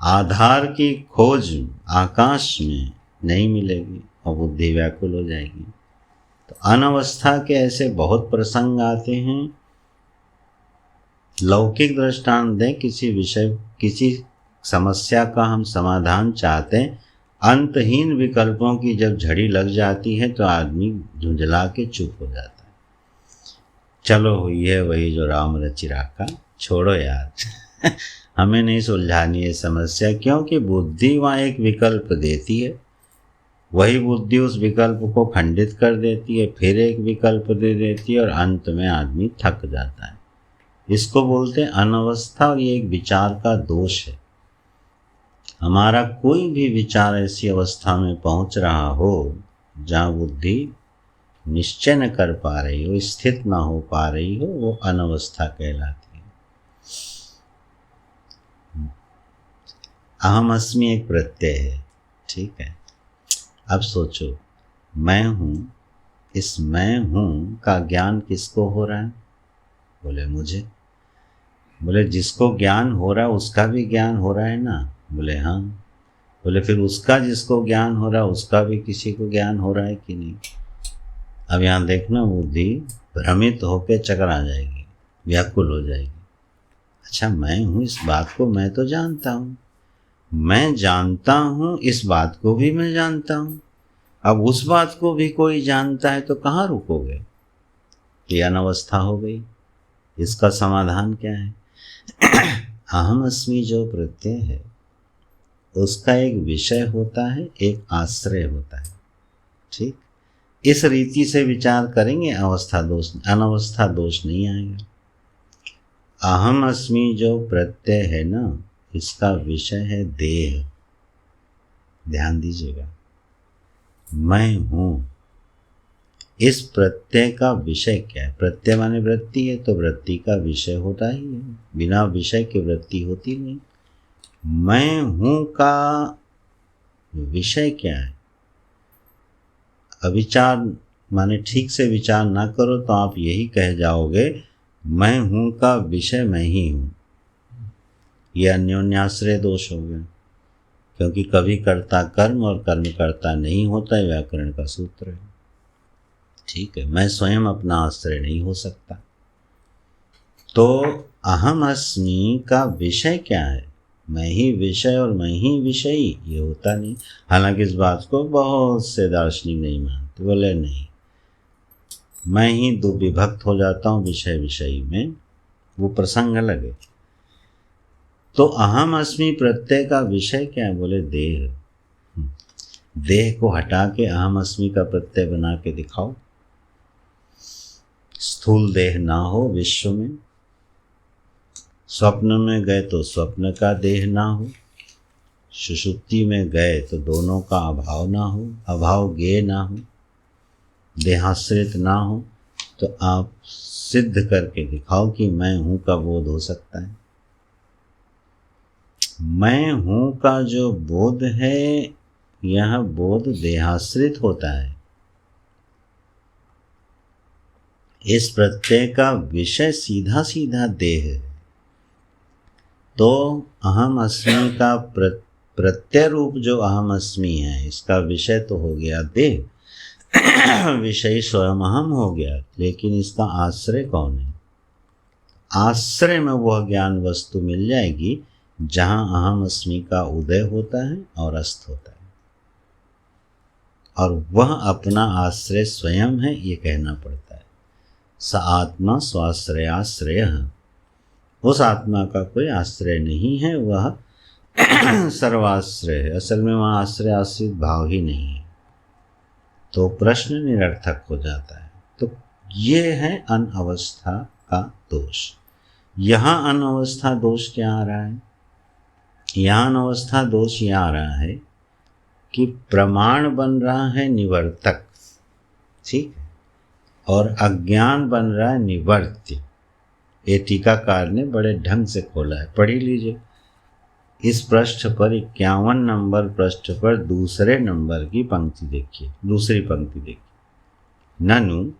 आधार की खोज आकाश में नहीं मिलेगी और बुद्धि व्याकुल हो जाएगी। तो अनवस्था के ऐसे बहुत प्रसंग आते हैं। लौकिक दृष्टांत दें, किसी विषय, किसी समस्या का हम समाधान चाहते हैं, अंतहीन विकल्पों की जब झड़ी लग जाती है तो आदमी झुंझला के चुप हो जाता है। चलो हुई है वही जो राम रचि राखा, छोड़ो यार हमें नहीं सुलझानी है समस्या, क्योंकि बुद्धि वहाँ एक विकल्प देती है, वही बुद्धि उस विकल्प को खंडित कर देती है, फिर एक विकल्प दे देती है, और अंत में आदमी थक जाता है। इसको बोलते हैं अनवस्था, और ये एक विचार का दोष है। हमारा कोई भी विचार ऐसी अवस्था में पहुंच रहा हो जहाँ बुद्धि निश्चय न कर पा रही हो, स्थित ना हो पा रही हो, वो अनवस्था कहलाती है। अहम अस्मि एक प्रत्यय है। ठीक है, अब सोचो, मैं हूँ, इस मैं हूँ का ज्ञान किसको हो रहा है? बोले मुझे। बोले जिसको ज्ञान हो रहा है उसका भी ज्ञान हो रहा है ना? बोले हाँ। बोले फिर उसका जिसको ज्ञान हो रहा है उसका भी किसी को ज्ञान हो रहा है कि नहीं। अब यहाँ देखना, बुद्धि भ्रमित होकर चकरा जाएगी, व्याकुल हो जाएगी। अच्छा मैं हूँ, इस बात को मैं तो जानता हूँ, मैं जानता हूँ, इस बात को भी मैं जानता हूँ, अब उस बात को भी कोई जानता है तो कहाँ रुकोगे? ये अनवस्था हो गई। इसका समाधान क्या है? अहम अस्मि जो प्रत्यय है उसका एक विषय होता है, एक आश्रय होता है। ठीक, इस रीति से विचार करेंगे अनवस्था दोष नहीं आएगा। अहम अस्मि जो प्रत्यय है ना, इसका विषय है देह। ध्यान दीजिएगा, मैं हूं, इस प्रत्यय का विषय क्या है? प्रत्यय माने वृत्ति है, तो वृत्ति का विषय होता ही है, बिना विषय की वृत्ति होती नहीं। मैं हूं का विषय क्या है? अविचार माने ठीक से विचार ना करो तो आप यही कह जाओगे मैं हूं का विषय मैं ही हूं। यह अन्योन्याश्रय दोष हो गया, क्योंकि कभी कर्ता कर्म और कर्म कर्ता नहीं होता है, व्याकरण का सूत्र है। ठीक है, मैं स्वयं अपना आश्रय नहीं हो सकता। तो अहम अस्मि का विषय क्या है? मैं ही विषय और मैं ही विषयी, ये होता नहीं। हालांकि इस बात को बहुत से दार्शनिक नहीं मानते, बोले नहीं, मैं ही दो विभक्त हो जाता हूँ विषय विषयी में, वो प्रसंग अलग है। तो अहम अस्मि प्रत्यय का विषय क्या है? बोले देह। देह को हटा के अहम अस्मि का प्रत्यय बना के दिखाओ। स्थूल देह ना हो विश्व में, स्वप्न में गए तो स्वप्न का देह ना हो, सुषुप्ति में गए तो दोनों का अभाव ना हो, अभाव ज्ञेय ना हो, देहाश्रित ना हो, तो आप सिद्ध करके दिखाओ कि मैं हूं का बोध हो सकता है। मैं हूं का जो बोध है, यह बोध देहाश्रित होता है। इस प्रत्यय का विषय सीधा सीधा देह है। तो अहम अस्मि का प्रत्यय रूप जो अहम अस्मि है, इसका विषय तो हो गया देह, विषय स्वयं अहम हो गया, लेकिन इसका आश्रय कौन है? आश्रय में वह ज्ञान वस्तु मिल जाएगी जहाँ अहम अस्मि का उदय होता है और अस्त होता है, और वह अपना आश्रय स्वयं है, ये कहना पड़ता है। स आत्मा स्वाश्रयाश्रयः, उस आत्मा का कोई आश्रय नहीं है, वह सर्वाश्रय है। असल में वहाँ आश्रय आश्रित भाव ही नहीं है, तो प्रश्न निरर्थक हो जाता है। तो ये है अनवस्था का दोष। यहाँ अनवस्था दोष क्या आ रहा है? यहाँ अनवस्था दोष यह आ रहा है कि प्रमाण बन रहा है निवर्तक, ठीक है, और अज्ञान बन रहा है निवर्त्य। ये टीकाकार ने बड़े ढंग से खोला है, पढ़ी लीजिए। इस पृष्ठ पर 51 नंबर पृष्ठ पर दूसरे नंबर की पंक्ति देखिए, दूसरी पंक्ति देखिए। ननु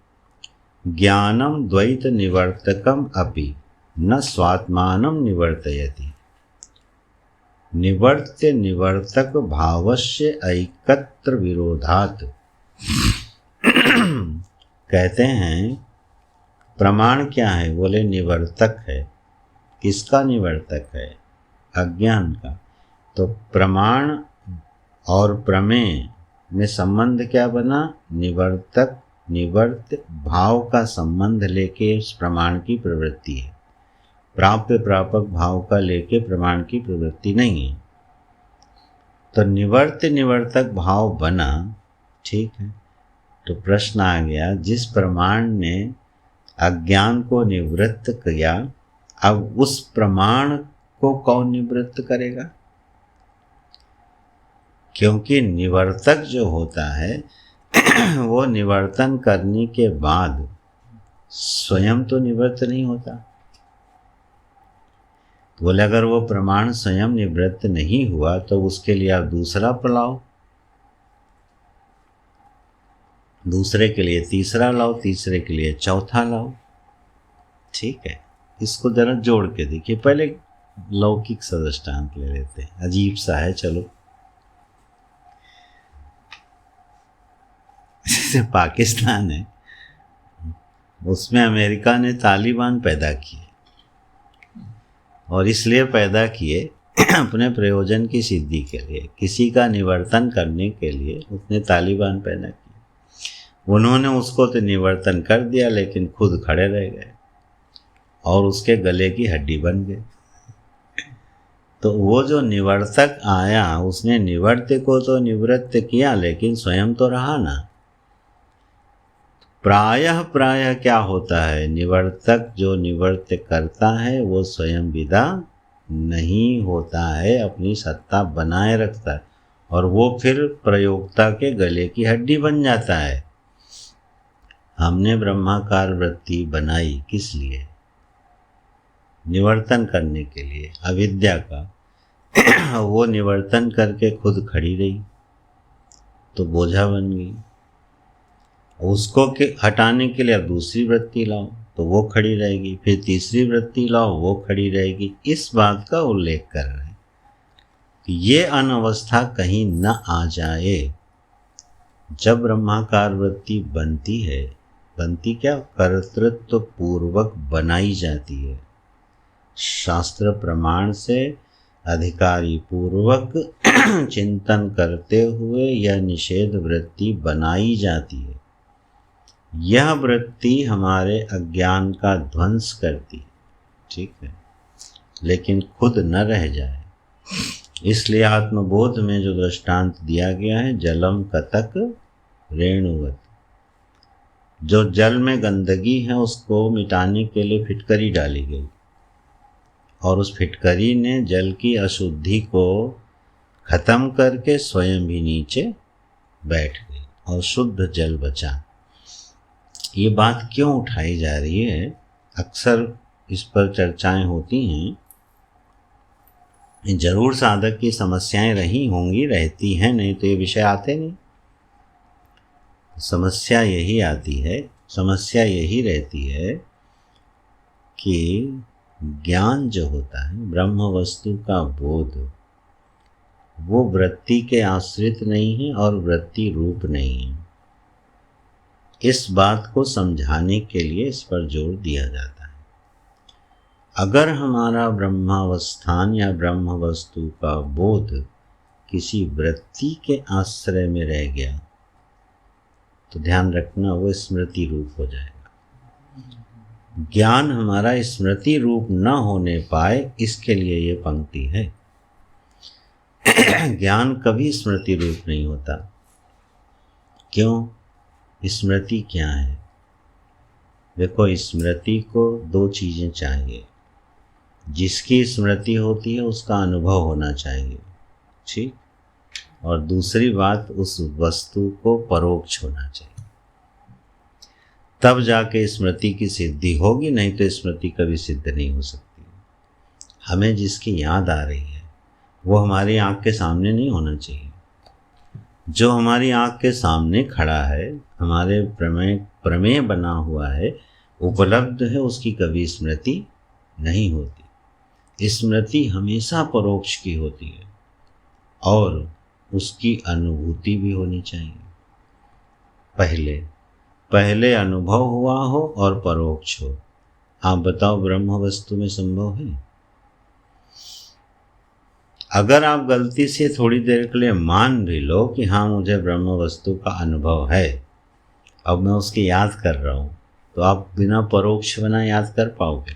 ज्ञानम द्वैत निवर्तकम अपि न स्वात्मानं निवर्तयति, निवर्त्य निवर्तक भावस्य ऐकत्र विरोधात्। कहते हैं प्रमाण क्या है? बोले निवर्तक है। किसका निवर्तक है? अज्ञान का। तो प्रमाण और प्रमेय में संबंध क्या बना? निवर्तक निवर्त भाव का संबंध लेके उस प्रमाण की प्रवृत्ति है, प्राप्य प्रापक भाव का लेके प्रमाण की प्रवृत्ति नहीं है। तो निवर्त निवर्तक भाव बना, ठीक है। तो प्रश्न आ गया, जिस प्रमाण ने अज्ञान को निवृत्त किया, अब उस प्रमाण को कौन निवृत्त करेगा? क्योंकि निवर्तक जो होता है वो निवर्तन करने के बाद स्वयं तो निवृत्त नहीं होता। बोले अगर वो प्रमाण स्वयं निवृत्त नहीं हुआ तो उसके लिए आप दूसरा लाओ, दूसरे के लिए तीसरा लाओ, तीसरे के लिए चौथा लाओ, ठीक है। इसको जरा जोड़ के देखिए। पहले लौकिक सदृष्टांत ले लेते हैं, अजीब सा है, चलो जैसे पाकिस्तान है, उसमें अमेरिका ने तालिबान पैदा किए, और इसलिए पैदा किए अपने प्रयोजन की सिद्धि के लिए, किसी का निवर्तन करने के लिए उसने तालिबान पैदा किए। उन्होंने उसको तो निवर्तन कर दिया, लेकिन खुद खड़े रह गए और उसके गले की हड्डी बन गए। तो वो जो निवर्तक आया, उसने निवर्त को तो निवृत्त किया, लेकिन स्वयं तो रहा ना। प्रायः क्या होता है, निवर्तक जो निवर्त करता है वो स्वयं विदा नहीं होता है, अपनी सत्ता बनाए रखता है, और वो फिर प्रयोक्ता के गले की हड्डी बन जाता है। हमने ब्रह्माकार वृत्ति बनाई किस लिए? निवर्तन करने के लिए अविद्या का। वो निवर्तन करके खुद खड़ी रही तो बोझा बन गई। उसको हटाने के लिए अब दूसरी वृत्ति लाओ तो वो खड़ी रहेगी, फिर तीसरी वृत्ति लाओ वो खड़ी रहेगी। इस बात का उल्लेख कर रहे हैं कि ये अनवस्था कहीं न आ जाए। जब ब्रह्माकार वृत्ति बनती है, बनती क्या, कर्तृत्व पूर्वक बनाई जाती है, शास्त्र प्रमाण से अधिकारी पूर्वक चिंतन करते हुए यह निषेध वृत्ति बनाई जाती है। यह वृत्ति हमारे अज्ञान का ध्वंस करती है, ठीक है, लेकिन खुद न रह जाए। इसलिए आत्मबोध में जो दृष्टांत दिया गया है, जलम कतक रेणुवत, जो जल में गंदगी है उसको मिटाने के लिए फिटकरी डाली गई, और उस फिटकरी ने जल की अशुद्धि को खत्म करके स्वयं भी नीचे बैठ गई और शुद्ध जल बचा। ये बात क्यों उठाई जा रही है? अक्सर इस पर चर्चाएं होती हैं। जरूर साधक की समस्याएं रही होंगी, रहती हैं, नहीं तो ये विषय आते नहीं। समस्या यही आती है, समस्या यही रहती है कि ज्ञान जो होता है, ब्रह्म वस्तु का बोध, वो वृत्ति के आश्रित नहीं है और वृत्ति रूप नहीं है। इस बात को समझाने के लिए इस पर जोर दिया जाता है। अगर हमारा ब्रह्मावस्थान या ब्रह्म वस्तु का बोध किसी वृत्ति के आश्रय में रह गया तो ध्यान रखना वो स्मृति रूप हो जाएगा। ज्ञान हमारा स्मृति रूप न होने पाए, इसके लिए ये पंक्ति है। ज्ञान कभी स्मृति रूप नहीं होता। क्यों? स्मृति क्या है? देखो, स्मृति को दो चीज़ें चाहिए। जिसकी स्मृति होती है उसका अनुभव होना चाहिए, ठीक, और दूसरी बात, उस वस्तु को परोक्ष होना चाहिए, तब जाके स्मृति की सिद्धि होगी, नहीं तो स्मृति कभी सिद्ध नहीं हो सकती। हमें जिसकी याद आ रही है वो हमारी आँख के सामने नहीं होना चाहिए। जो हमारी आँख के सामने खड़ा है, हमारे प्रमेय बना हुआ है, उपलब्ध है, उसकी कभी स्मृति नहीं होती। स्मृति हमेशा परोक्ष की होती है और उसकी अनुभूति भी होनी चाहिए। पहले अनुभव हुआ हो और परोक्ष हो। आप बताओ, ब्रह्म वस्तु में संभव है? अगर आप गलती से थोड़ी देर के लिए मान भी लो कि हाँ मुझे ब्रह्म वस्तु का अनुभव है, अब मैं उसकी याद कर रहा हूँ, तो आप बिना परोक्ष बना याद कर पाओगे?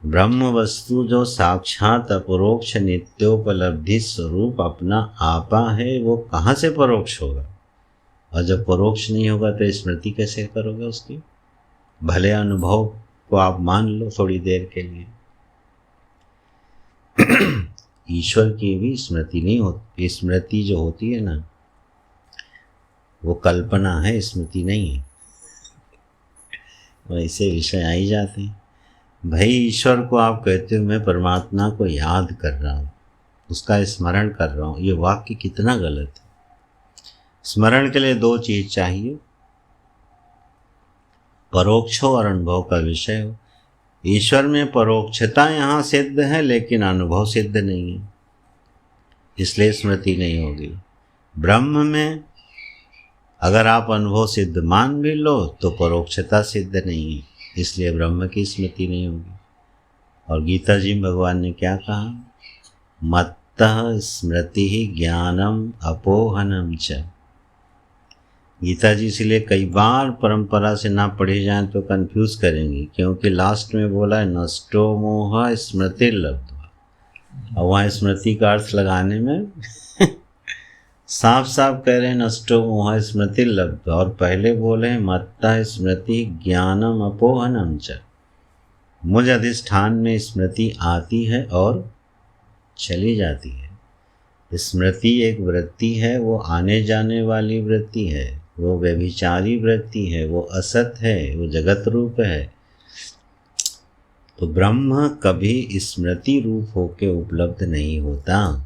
ब्रह्म वस्तु जो साक्षात अपरोक्ष नित्योपलब्धि स्वरूप अपना आपा है, वो कहाँ से परोक्ष होगा? और जब परोक्ष नहीं होगा तो स्मृति कैसे करोगे उसकी? भले अनुभव को आप मान लो थोड़ी देर के लिए। ईश्वर की भी स्मृति नहीं होती। स्मृति जो होती है ना, वो कल्पना है, स्मृति नहीं है। वैसे विषय आ ही जाते हैं। भाई, ईश्वर को आप कहते हो मैं परमात्मा को याद कर रहा हूँ, उसका स्मरण कर रहा हूँ, ये वाक्य कितना गलत है। स्मरण के लिए दो चीज़ चाहिए, परोक्ष हो और अनुभव का विषय हो। ईश्वर में परोक्षता यहाँ सिद्ध है, लेकिन अनुभव सिद्ध नहीं है, इसलिए स्मृति नहीं होगी। ब्रह्म में अगर आप अनुभव सिद्ध मान भी लो तो परोक्षता सिद्ध नहीं है, इसलिए ब्रह्म की स्मृति नहीं होगी। और गीता जी में भगवान ने क्या कहा, मत्तः स्मृति ही ज्ञानम अपोहनम च। गीता जी इसलिए कई बार परंपरा से ना पढ़ी जाए तो कंफ्यूज करेंगी, क्योंकि लास्ट में बोला है नष्टो मोह स्मृति लब्ध्वा, और वहाँ स्मृति का अर्थ लगाने में साफ साफ कह रहे हैं नष्टो मोह स्मृति लब्ध्वा, और पहले बोले हैं मत्तः स्मृति ज्ञानम अपोहनम च। मुझ अधिष्ठान में स्मृति आती है और चली जाती है। स्मृति एक वृत्ति है, वो आने जाने वाली वृत्ति है, वो व्यभिचारी वृत्ति है, वो असत है, वो जगत रूप है। तो ब्रह्म कभी स्मृति रूप होके उपलब्ध नहीं होता।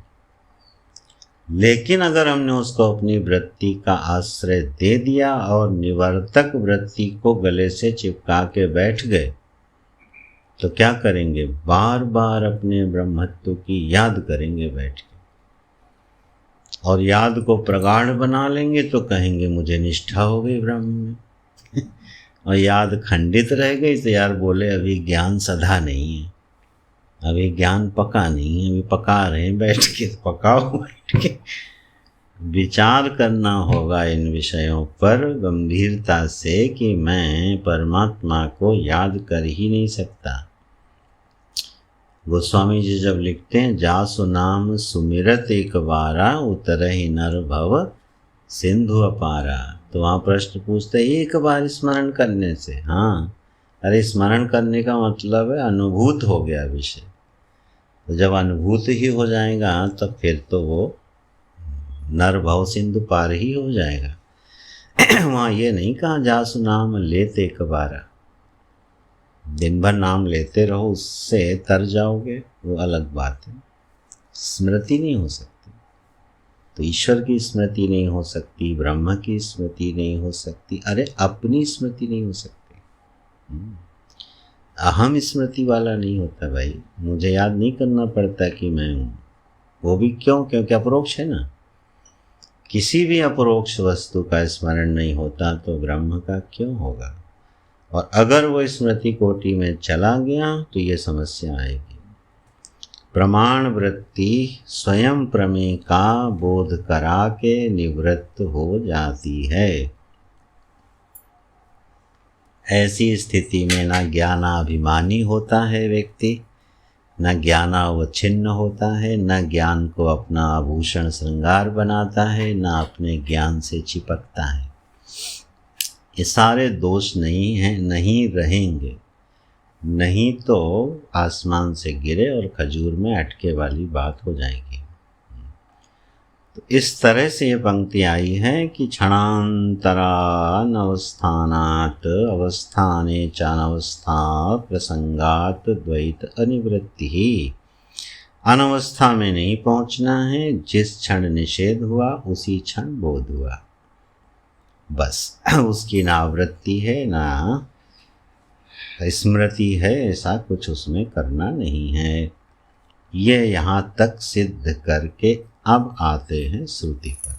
लेकिन अगर हमने उसको अपनी वृत्ति का आश्रय दे दिया और निवर्तक वृत्ति को गले से चिपका के बैठ गए तो क्या करेंगे, बार बार अपने ब्रह्मत्व की याद करेंगे बैठ के, और याद को प्रगाढ़ बना लेंगे तो कहेंगे मुझे निष्ठा हो गई ब्रह्म में। और याद खंडित रह गई तो यार बोले अभी ज्ञान सधा नहीं है, अभी ज्ञान पका नहीं है, अभी पका रहे हैं बैठ के, पकाओ बैठ के। विचार करना होगा इन विषयों पर गंभीरता से कि मैं परमात्मा को याद कर ही नहीं सकता। गोस्वामी जी जब लिखते हैं जासु नाम सुमिरत एक बारा उतरहि नर भव सिंधु अपारा, तो वहाँ प्रश्न पूछते हैं एक बार स्मरण करने से। हाँ, अरे स्मरण करने का मतलब है अनुभूत हो गया विषय। तो जब अनुभूत ही हो जाएगा तब फिर तो वो नर भव सिंधु पार ही हो जाएगा। वहाँ ये नहीं कहा जासु नाम लेते एक बारा, दिन भर नाम लेते रहो उससे तर जाओगे, वो अलग बात है। स्मृति नहीं हो सकती, तो ईश्वर की स्मृति नहीं हो सकती, ब्रह्म की स्मृति नहीं हो सकती, अरे अपनी स्मृति नहीं हो सकती। अहम स्मृति वाला नहीं होता भाई, मुझे याद नहीं करना पड़ता कि मैं हूँ। वो भी क्यों, क्योंकि अपरोक्ष है ना। किसी भी अपरोक्ष वस्तु का स्मरण नहीं होता तो ब्रह्म का क्यों होगा। और अगर वो स्मृति कोटि में चला गया तो ये समस्या आएगी। प्रमाण वृत्ति स्वयं प्रमेय का बोध करा के निवृत्त हो जाती है। ऐसी स्थिति में ना ज्ञानाभिमानी होता है व्यक्ति, न ज्ञानावच्छिन्न होता है, न ज्ञान को अपना आभूषण श्रृंगार बनाता है, न अपने ज्ञान से चिपकता है। ये सारे दोष नहीं हैं, नहीं रहेंगे, नहीं तो आसमान से गिरे और खजूर में अटके वाली बात हो जाएगी। तो इस तरह से ये पंक्ति आई है कि क्षणान्तरानवस्थानात् अवस्थाने चानवस्था प्रसंगात द्वैत अनिवृत्ति ही। अनवस्था में नहीं पहुंचना है, जिस क्षण निषेध हुआ उसी क्षण बोध हुआ, बस। उसकी ना वृत्ति है ना स्मृति है, ऐसा कुछ उसमें करना नहीं है। ये यहाँ तक सिद्ध करके अब आते हैं श्रुति पर।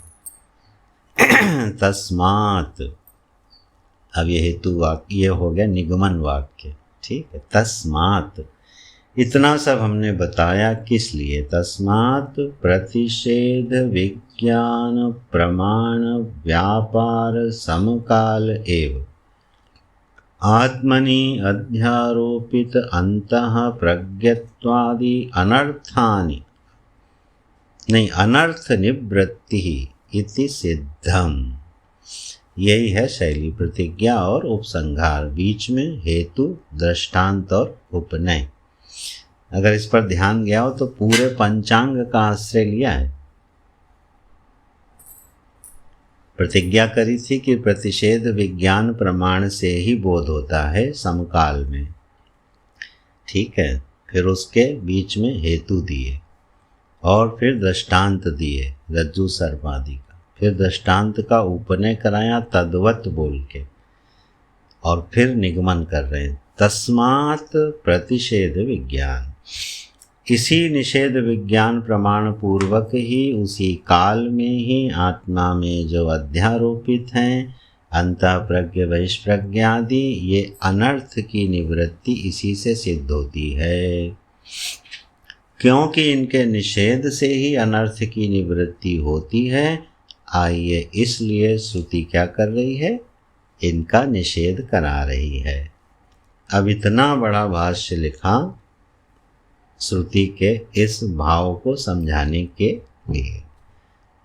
तस्मात्, अब ये हेतु वाक्य, ये हो गया निगमन वाक्य, ठीक है। तस्मात्, इतना सब हमने बताया किस लिए। तस्मात् प्रतिषेध विज्ञान प्रमाण व्यापार समकाल एव आत्मनि अध्यारोपित अंतः प्रज्ञत्वादि अनर्थानि नहीं अनर्थ निवृत्ति इति सिद्धम। यही है शैली प्रतिज्ञा और उपसंहार, बीच में हेतु दृष्टांत और उपनय। अगर इस पर ध्यान गया हो तो पूरे पंचांग का आश्रय लिया है। प्रतिज्ञा करी थी कि प्रतिषेध विज्ञान प्रमाण से ही बोध होता है समकाल में, ठीक है। फिर उसके बीच में हेतु दिए और फिर दृष्टांत दिए रज्जु सर्प आदि का, फिर दृष्टांत का उपनय कराया तद्वत बोल के, और फिर निगमन कर रहे हैं। तस्मात् प्रतिषेध विज्ञान, इसी निषेध विज्ञान प्रमाण पूर्वक ही उसी काल में ही आत्मा में जो अध्यारोपित हैं अंतःप्रज्ञ बहिष्प्रज्ञ आदि, ये अनर्थ की निवृत्ति इसी से सिद्ध होती है। क्योंकि इनके निषेध से ही अनर्थ की निवृत्ति होती है, आइए इसलिए श्रुति क्या कर रही है, इनका निषेध करा रही है। अब इतना बड़ा भाष्य लिखा श्रुति के इस भाव को समझाने के लिए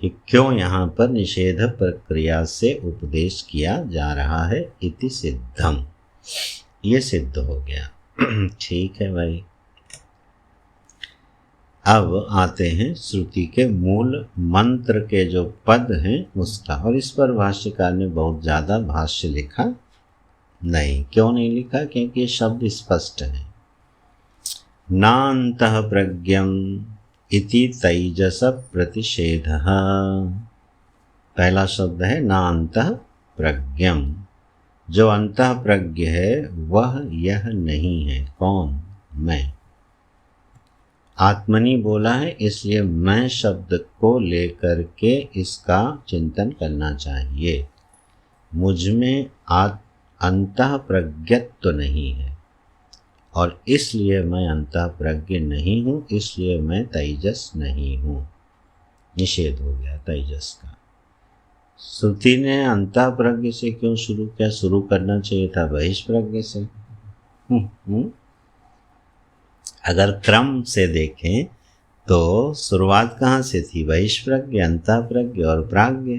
कि क्यों यहाँ पर निषेध प्रक्रिया से उपदेश किया जा रहा है। इति सिद्धम, ये सिद्ध हो गया। ठीक है भाई। अब आते हैं श्रुति के मूल मंत्र के जो पद हैं उसका, और इस पर भाष्यकार ने बहुत ज़्यादा भाष्य लिखा नहीं। क्यों नहीं लिखा? क्योंकि ये शब्द स्पष्ट है। नान्तः प्रज्ञम इति तैजस प्रतिषेधः। पहला शब्द है नान्तः प्रज्ञम। जो अंतः प्रज्ञ है वह यह नहीं है। कौन? मैं। आत्मनि बोला है, इसलिए मैं शब्द को लेकर के इसका चिंतन करना चाहिए। मुझ में अंतः प्रज्ञत्व नहीं है और इसलिए मैं अंतः प्रज्ञ नहीं हूँ, इसलिए मैं तेजस नहीं हूँ। निषेध हो गया तेजस का। श्रुति ने अंतः प्रज्ञ से क्यों शुरू किया? शुरू करना चाहिए था बहिष्प्रज्ञ से। अगर क्रम से देखें तो शुरुआत कहाँ से थी? बहिष्प्रज्ञ, अंतः प्रज्ञ और प्राज्ञ।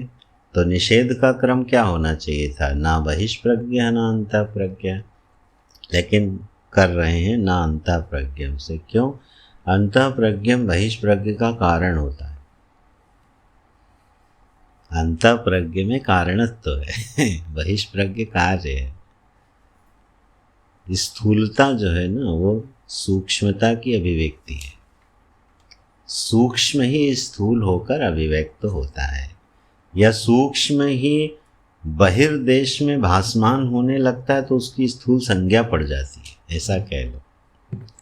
तो निषेध का क्रम क्या होना चाहिए था? ना बहिष्प्रज्ञ ना अंतः प्रज्ञ। लेकिन कर रहे हैं ना अंतः प्रज्ञम से। क्यों? अंतः प्रज्ञम बहिष्प्रज्ञ का कारण होता है। अंतः प्रज्ञ में कारणत्व है, बहिष्प्रज्ञ कार्य है। स्थूलता जो है ना, वो सूक्ष्मता की अभिव्यक्ति है। सूक्ष्म ही स्थूल होकर अभिव्यक्त होता है, या सूक्ष्म ही बहिर्देश में भासमान होने लगता है तो उसकी स्थूल संज्ञा पड़ जाती है, ऐसा कह लो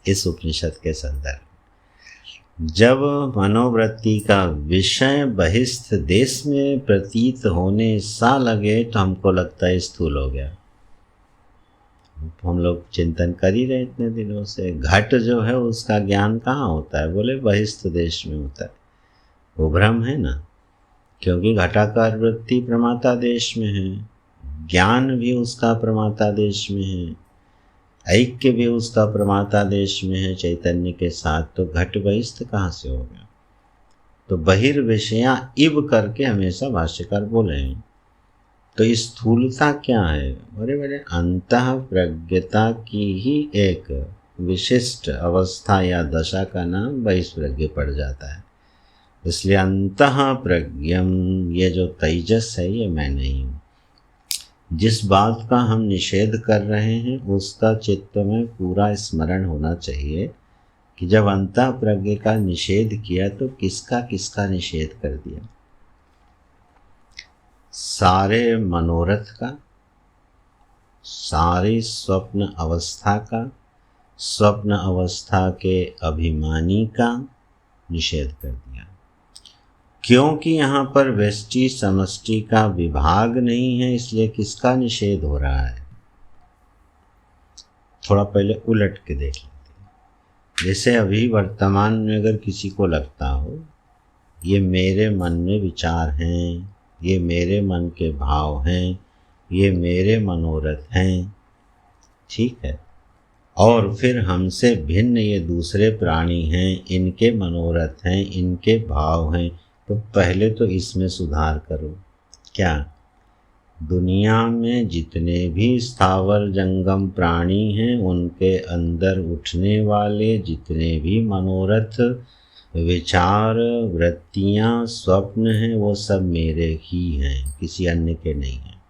इस उपनिषद के संदर्भ। जब मनोवृत्ति का विषय बहिस्थ देश में प्रतीत होने सा लगे तो हमको लगता है स्थूल हो गया। हम लोग चिंतन कर ही रहे इतने दिनों से, घट जो है उसका ज्ञान कहाँ होता है? बोले बहिस्थ देश में होता है। वो भ्रम है ना, क्योंकि घटाकार वृत्ति प्रमाता देश में है, ज्ञान भी उसका प्रमाता देश में है, ऐक्य भी उसका प्रमाता देश में है चैतन्य के साथ। तो घट बहिस्थ कहाँ से हो गया? तो बहिर्विषया इव करके हमेशा भाष्यकार बोले हैं। तो स्थूलता क्या है? बड़े बड़े अंतः प्रज्ञता की ही एक विशिष्ट अवस्था या दशा का नाम बहिष्प्रज्ञ पड़ जाता है। इसलिए अंतः प्रज्ञम, ये जो तेजस है ये मैं नहीं हूँ। जिस बात का हम निषेध कर रहे हैं उसका चित्त में पूरा स्मरण होना चाहिए कि जब अंतः प्रज्ञ का निषेध किया तो किसका किसका निषेध कर दिया? सारे मनोरथ का, सारी स्वप्न अवस्था का, स्वप्न अवस्था के अभिमानी का निषेध कर दिया। क्योंकि यहाँ पर व्यष्टि समष्टि का विभाग नहीं है, इसलिए किसका निषेध हो रहा है? थोड़ा पहले उलट के देख लेते हैं। जैसे अभी वर्तमान में अगर किसी को लगता हो ये मेरे मन में विचार हैं, ये मेरे मन के भाव हैं, ये मेरे मनोरथ हैं, ठीक है, और फिर हमसे भिन्न ये दूसरे प्राणी हैं, इनके मनोरथ हैं, इनके भाव हैं, तो पहले तो इसमें सुधार करो। क्या? दुनिया में जितने भी स्थावर जंगम प्राणी हैं उनके अंदर उठने वाले जितने भी मनोरथ, विचार, वृत्तियाँ, स्वप्न हैं, वो सब मेरे ही हैं, किसी अन्य के नहीं हैं।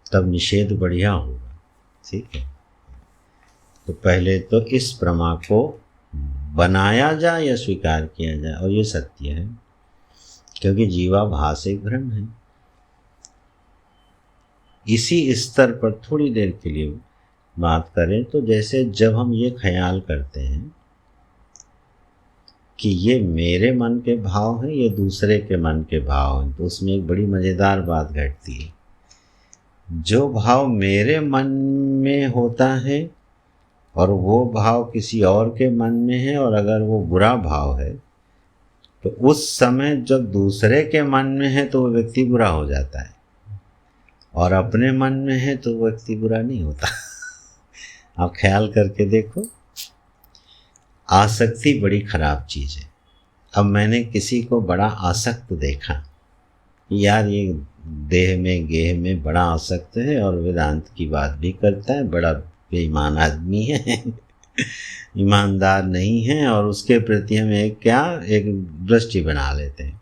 तब निषेध बढ़िया होगा। ठीक है, तो पहले तो इस प्रमा को बनाया जाए या स्वीकार किया जाए, और ये सत्य है क्योंकि जीवाभास एक भ्रम है। इसी स्तर पर थोड़ी देर के लिए बात करें तो जैसे जब हम ये ख्याल करते हैं कि ये मेरे मन के भाव हैं, ये दूसरे के मन के भाव हैं। तो उसमें एक बड़ी मज़ेदार बात घटती है। जो भाव मेरे मन में होता है और वो भाव किसी और के मन में है, और अगर वो बुरा भाव है तो उस समय जब दूसरे के मन में है तो वो व्यक्ति बुरा हो जाता है, और अपने मन में है तो वो व्यक्ति बुरा नहीं होता। आप ख्याल करके देखो, आसक्ति बड़ी खराब चीज़ है। अब मैंने किसी को बड़ा आसक्त देखा, यार ये देह में गेह में बड़ा आसक्त है और वेदांत की बात भी करता है, बड़ा बेईमान आदमी है, ईमानदार नहीं है, और उसके प्रति हम एक दृष्टि बना लेते हैं।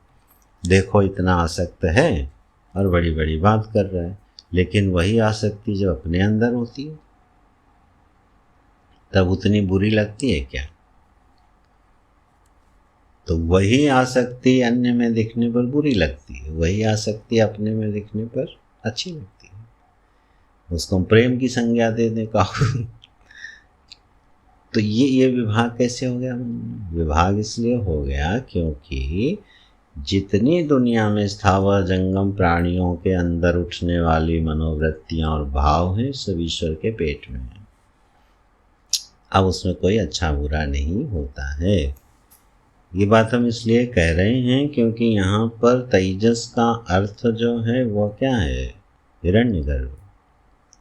देखो इतना आसक्त है और बड़ी बड़ी बात कर रहा है। लेकिन वही आसक्ति जब अपने अंदर होती है तब उतनी बुरी लगती है क्या? तो वही आसक्ति अन्य में दिखने पर बुरी लगती है, वही आसक्ति अपने में दिखने पर अच्छी लगती है। उसको हम प्रेम की संज्ञा दे दें का। तो ये विभाग कैसे हो गया? विभाग इसलिए हो गया क्योंकि जितनी दुनिया में स्थावर जंगम प्राणियों के अंदर उठने वाली मनोवृत्तियां और भाव हैं, सब ईश्वर के पेट में है। अब उसमें कोई अच्छा बुरा नहीं होता है। ये बात हम इसलिए कह रहे हैं क्योंकि यहाँ पर तेजस का अर्थ जो है वो क्या है? हिरण्यगर्भ।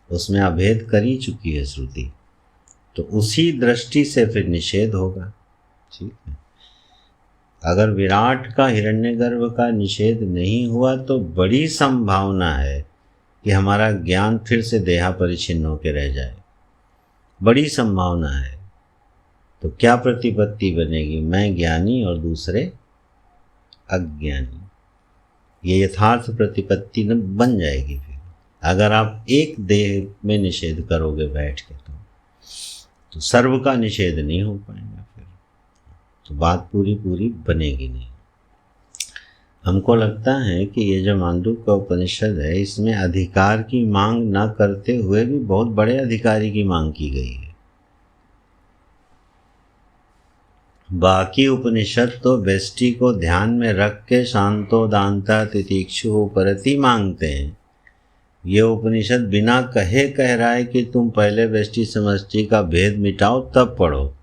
उसमें अभेद कर ही चुकी है श्रुति, तो उसी दृष्टि से फिर निषेध होगा। ठीक है, अगर विराट का हिरण्यगर्भ का निषेध नहीं हुआ तो बड़ी संभावना है कि हमारा ज्ञान फिर से देहा परिचिन्न होकर रह जाए, बड़ी संभावना है। तो क्या प्रतिपत्ति बनेगी? मैं ज्ञानी और दूसरे अज्ञानी, ये यथार्थ प्रतिपत्ति न बन जाएगी। फिर अगर आप एक देह में निषेध करोगे बैठ के तो सर्व का निषेध नहीं हो पाएगा, फिर तो बात पूरी बनेगी नहीं। हमको लगता है कि ये जो मांडूक्य उपनिषद है, इसमें अधिकार की मांग न करते हुए भी बहुत बड़े अधिकारी की मांग की गई है। बाकी उपनिषद तो व्यष्टि को ध्यान में रख के शांतो दांता तितिक्षु परति मांगते हैं। ये उपनिषद बिना कहे कह रहा है कि तुम पहले व्यष्टि समष्टि का भेद मिटाओ तब पढ़ो।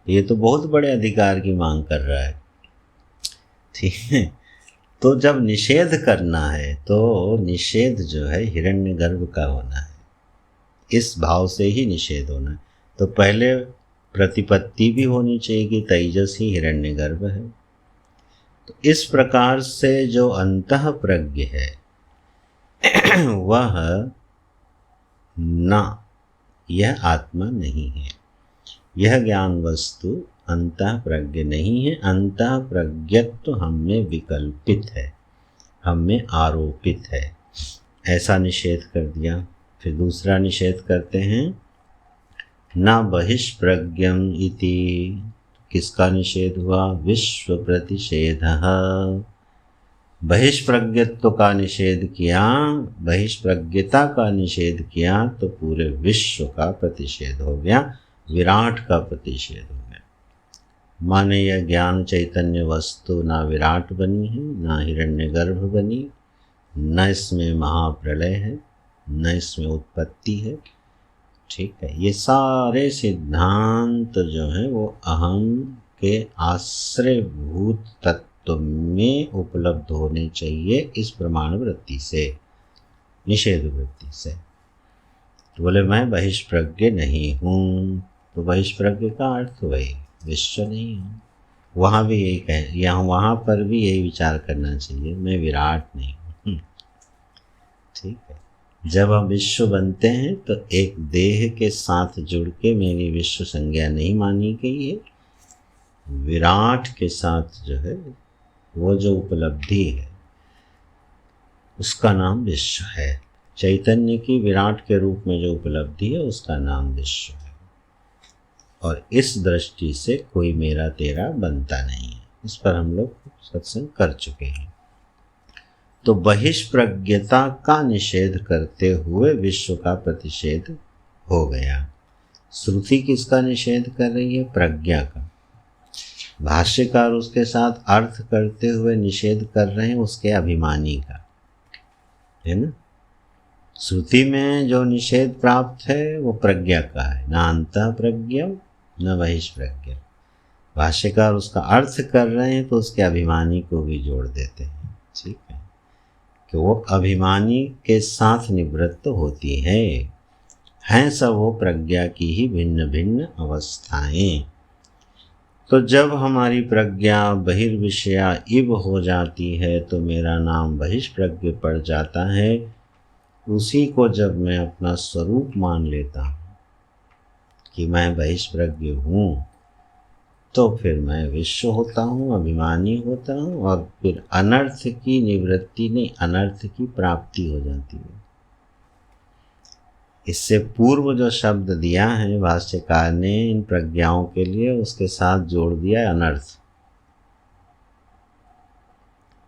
ये तो बहुत बड़े अधिकार की मांग कर रहा है। ठीक है, तो जब निषेध करना है तो निषेध जो है हिरण्यगर्भ का होना है, इस भाव से ही निषेध होना है। तो पहले प्रतिपत्ति भी होनी चाहिए कि तेजस ही हिरण्यगर्भ है। तो इस प्रकार से जो अंतः प्रज्ञ है वह न, यह आत्मा नहीं है। यह ज्ञान वस्तु अंतः प्रज्ञ नहीं है। अंतः प्रज्ञत्व हम में विकल्पित है, हम में आरोपित है, ऐसा निषेध कर दिया। फिर दूसरा निषेध करते हैं, न बहिष्प्रज्ञम इति। किसका निषेध हुआ? विश्व प्रतिषेधः। बहिष्प्रज्ञत्व का निषेध किया, बहिष्प्रज्ञता का निषेध किया तो पूरे विश्व का प्रतिषेध हो गया, विराट का प्रतिषेध हो गया। माने यह ज्ञान चैतन्य वस्तु ना विराट बनी है, ना हिरण्यगर्भ बनी, न इसमें महाप्रलय है, न इसमें उत्पत्ति है। ठीक है, ये सारे सिद्धांत जो है वो अहम के आश्रयभूत तत्व में उपलब्ध होने चाहिए इस प्रमाण वृत्ति से, निषेध वृत्ति से। तो बोले मैं बहिष्प्रज्ञ नहीं हूँ, तो बहिष्प्रज्ञ का अर्थ वही विश्व नहीं हूँ। वहाँ भी यही कह, यहाँ वहाँ पर भी यही विचार करना चाहिए, मैं विराट नहीं हूँ। ठीक है, जब हम विश्व बनते हैं तो एक देह के साथ जुड़ के मेरी विश्व संज्ञा नहीं मानी गई है। विराट के साथ जो है वो जो उपलब्धि है उसका नाम विश्व है। चैतन्य की विराट के रूप में जो उपलब्धि है उसका नाम विश्व है। और इस दृष्टि से कोई मेरा तेरा बनता नहीं है। इस पर हम लोग सत्संग कर चुके हैं। तो बहिष्प्रज्ञता का निषेध करते हुए विश्व का प्रतिषेध हो गया। श्रुति किसका निषेध कर रही है? प्रज्ञा का। भाष्यकार उसके साथ अर्थ करते हुए निषेध कर रहे हैं उसके अभिमानी का, है ना। श्रुति में जो निषेध प्राप्त है वो प्रज्ञा का है, न अंतः प्रज्ञा न बहिष्प्रज्ञा। भाष्यकार उसका अर्थ कर रहे हैं तो उसके अभिमानी को भी जोड़ देते हैं, ठीक है, कि वो अभिमानी के साथ निवृत्त होती हैं सब वो प्रज्ञा की ही भिन्न भिन्न अवस्थाएं। तो जब हमारी प्रज्ञा बहिर्विषया इव हो जाती है तो मेरा नाम बहिष्प्रज्ञ पड़ जाता है। उसी को जब मैं अपना स्वरूप मान लेता हूँ कि मैं बहिष्प्रज्ञ हूँ, तो फिर मैं विश्व होता हूँ, अभिमानी होता हूँ, और फिर अनर्थ की निवृत्ति नहीं, अनर्थ की प्राप्ति हो जाती है। इससे पूर्व जो शब्द दिया है भाष्यकार ने इन प्रज्ञाओं के लिए, उसके साथ जोड़ दिया अनर्थ।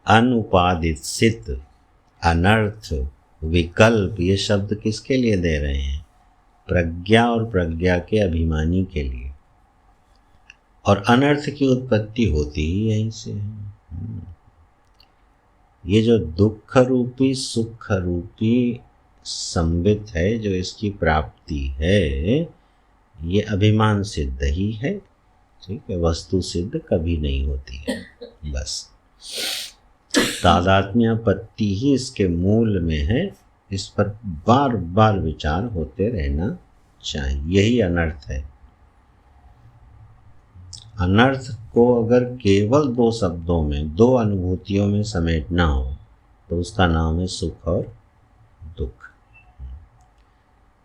अनुपादित सित, अनर्थ, विकल्प, ये शब्द किसके लिए दे रहे हैं? प्रज्ञा और प्रज्ञा के अभिमानी के लिए। और अनर्थ की उत्पत्ति होती ही यहीं से है। ये जो दुख रूपी सुख रूपी संबित है, जो इसकी प्राप्ति है, ये अभिमान सिद्ध ही है, ठीक है, वस्तु सिद्ध कभी नहीं होती है। बस तादात्म्यापत्ति ही इसके मूल में है। इस पर बार बार विचार होते रहना चाहिए। यही अनर्थ है। अनर्थ को अगर केवल दो शब्दों में, दो अनुभूतियों में समेटना हो तो उसका नाम है सुख और दुख।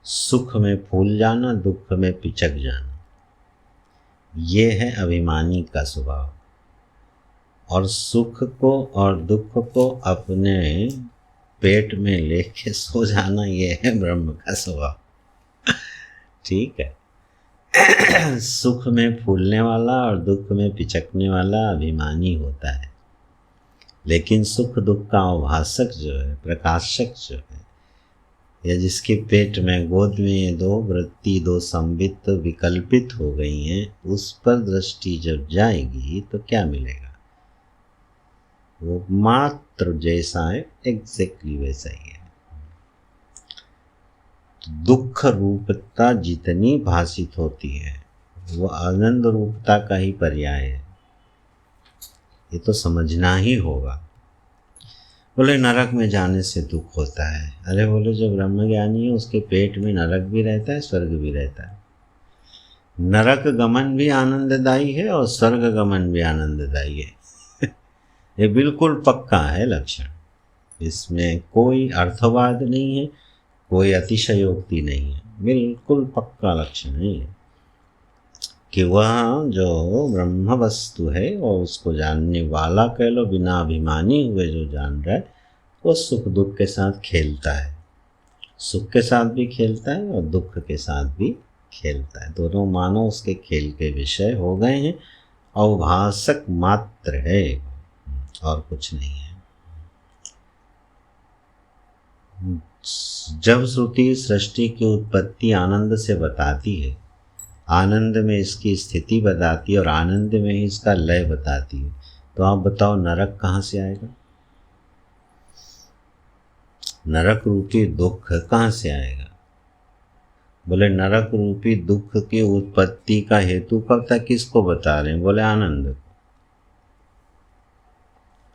सुख में फूल जाना, दुख में पिचक जाना, ये है अभिमानी का स्वभाव। और सुख को और दुख को अपने पेट में लेके सो जाना, ये है ब्रह्म का स्वभाव, ठीक है। सुख में फूलने वाला और दुख में पिचकने वाला अभिमानी होता है। लेकिन सुख दुख का अवभाषक जो है, प्रकाशक जो है, या जिसके पेट में, गोद में ये दो वृत्ति, दो संबित विकल्पित हो गई हैं, उस पर दृष्टि जब जाएगी तो क्या मिलेगा? वो मात्र जैसा है एग्जैक्टली वैसा ही है। दुख रूपता जितनी भाषित होती है वो आनंद रूपता का ही पर्याय है। ये तो समझना ही होगा। बोले नरक में जाने से दुख होता है। अरे बोले जो ब्रह्मज्ञानी है उसके पेट में नरक भी रहता है, स्वर्ग भी रहता है। नरक गमन भी आनंददायी है और स्वर्ग गमन भी आनंददायी है। ये बिल्कुल पक्का है लक्षण। इसमें कोई अर्थवाद नहीं है, कोई अतिशयोक्ति नहीं है, बिल्कुल पक्का लक्षण है कि वह जो ब्रह्म वस्तु है और उसको जानने वाला कह लो, बिना अभिमानी हुए जो जान रहा है, वो सुख दुख के साथ खेलता है। सुख के साथ भी खेलता है और दुख के साथ भी खेलता है। दोनों मानो उसके खेल के विषय हो गए हैं, अवभाषक मात्र है और कुछ नहीं है। जब श्रुति सृष्टि की उत्पत्ति आनंद से बताती है, आनंद में इसकी स्थिति बताती है और आनंद में ही इसका लय बताती है, तो आप बताओ नरक कहाँ से आएगा? नरक रूपी दुख कहाँ से आएगा? बोले नरक रूपी दुख की उत्पत्ति का हेतु कब तक किसको बता रहे हैं? बोले आनंद को।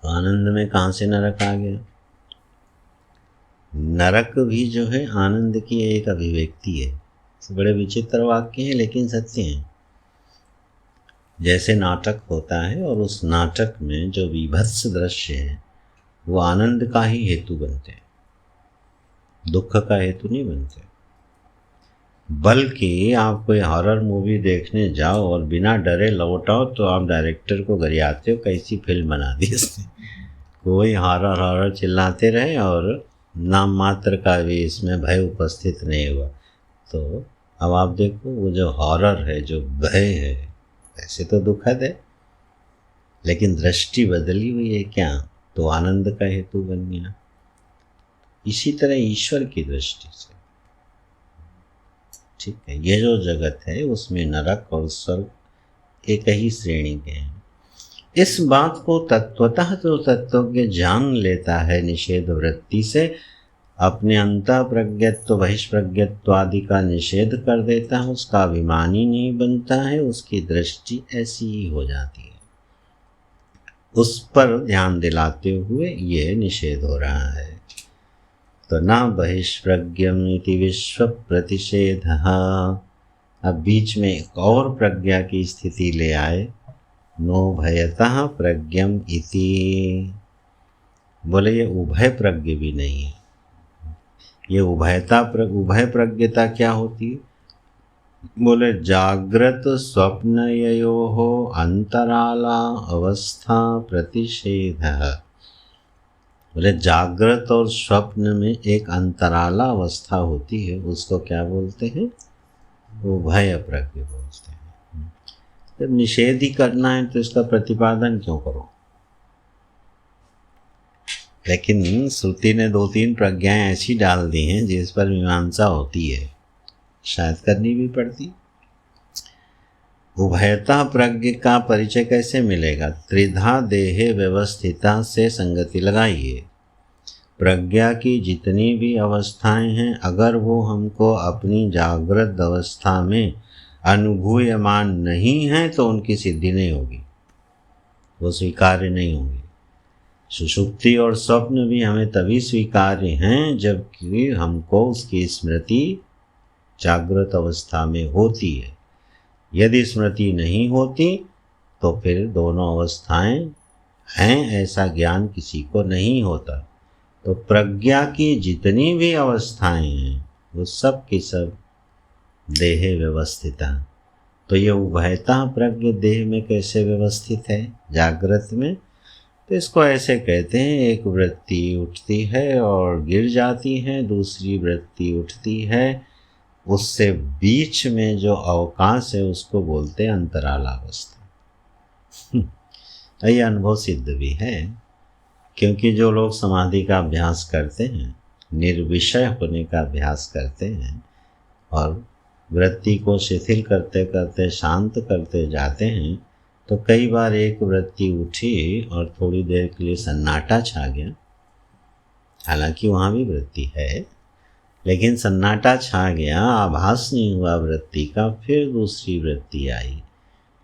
तो आनंद में कहाँ से नरक आ गया? नरक भी जो है आनंद की एक अभिव्यक्ति है। बड़े विचित्र वाक्य हैं लेकिन सत्य हैं। जैसे नाटक होता है और उस नाटक में जो विभत्स दृश्य है वो आनंद का ही हेतु बनते हैं, दुख का हेतु नहीं बनते। बल्कि आप कोई हॉरर मूवी देखने जाओ और बिना डरे लौटाओ तो आप डायरेक्टर को गरियाते हो, कैसी फिल्म बना दी इसने। कोई हॉरर हॉरर चिल्लाते रहे और नाम मात्र का भी इसमें भय उपस्थित नहीं हुआ। तो अब आप देखो वो जो हॉरर है, जो भय है, ऐसे तो दुखद है, लेकिन दृष्टि बदली हुई है क्या? तो आनंद का हेतु बन गया। इसी तरह ईश्वर की दृष्टि से, ठीक है, ये जो जगत है उसमें नरक और स्वर्ग एक ही श्रेणी के हैं। इस बात को तत्वतः जो तत्वज्ञ जान लेता है निषेध वृत्ति से, अपने अंतः प्रज्ञत्व बहिष्प्रज्ञत्व आदि का निषेध कर देता है, उसका अभिमानी नहीं बनता है, उसकी दृष्टि ऐसी ही हो जाती है। उस पर ध्यान दिलाते हुए ये निषेध हो रहा है। तो न बहिष्प्रज्ञम इति विश्व प्रतिषेधः, अब बीच में एक और प्रज्ञा की स्थिति ले आए, नो भयतः प्रज्ञम इति। बोले ये उभय प्रज्ञ भी नहीं है। ये उभय प्रज्ञता क्या होती है? बोले जागृत स्वप्नयोः अंतराला अवस्था प्रतिषेधः। बोले जागृत और स्वप्न में एक अंतराला अवस्था होती है, उसको क्या बोलते हैं? उभय प्रज्ञ बोलते हैं। जब निषेध ही करना है तो इसका प्रतिपादन क्यों करो? लेकिन श्रुति ने 2-3 प्रज्ञाएं ऐसी डाल दी हैं जिस पर मीमांसा होती है, शायद करनी भी पड़ती। उभयता प्रज्ञ का परिचय कैसे मिलेगा? त्रिधा देहे व्यवस्थिता से संगति लगाइए। प्रज्ञा की जितनी भी अवस्थाएं हैं, अगर वो हमको अपनी जागृत अवस्था में अनुभूयमान नहीं हैं तो उनकी सिद्धि नहीं होगी, वो स्वीकार्य नहीं होगी। सुषुप्ति और स्वप्न भी हमें तभी स्वीकार्य हैं जबकि हमको उसकी स्मृति जागृत अवस्था में होती है। यदि स्मृति नहीं होती तो फिर दोनों अवस्थाएं हैं ऐसा ज्ञान किसी को नहीं होता। तो प्रज्ञा की जितनी भी अवस्थाएं हैं वो सब की सब देहे व्यवस्थिता। तो ये उभयता प्रज्ञ देह में कैसे व्यवस्थित है? जागृत में। तो इसको ऐसे कहते हैं, एक वृत्ति उठती है और गिर जाती है, दूसरी वृत्ति उठती है, उससे बीच में जो अवकाश है उसको बोलते हैं अंतरालावस्था। ये अनुभव सिद्ध भी है, क्योंकि जो लोग समाधि का अभ्यास करते हैं, निर्विषय होने का अभ्यास करते हैं और वृत्ति को शिथिल करते करते शांत करते जाते हैं, तो कई बार एक वृत्ति उठी और थोड़ी देर के लिए सन्नाटा छा गया। हालांकि वहाँ भी वृत्ति है, लेकिन सन्नाटा छा गया, आभास नहीं हुआ वृत्ति का। फिर दूसरी वृत्ति आई,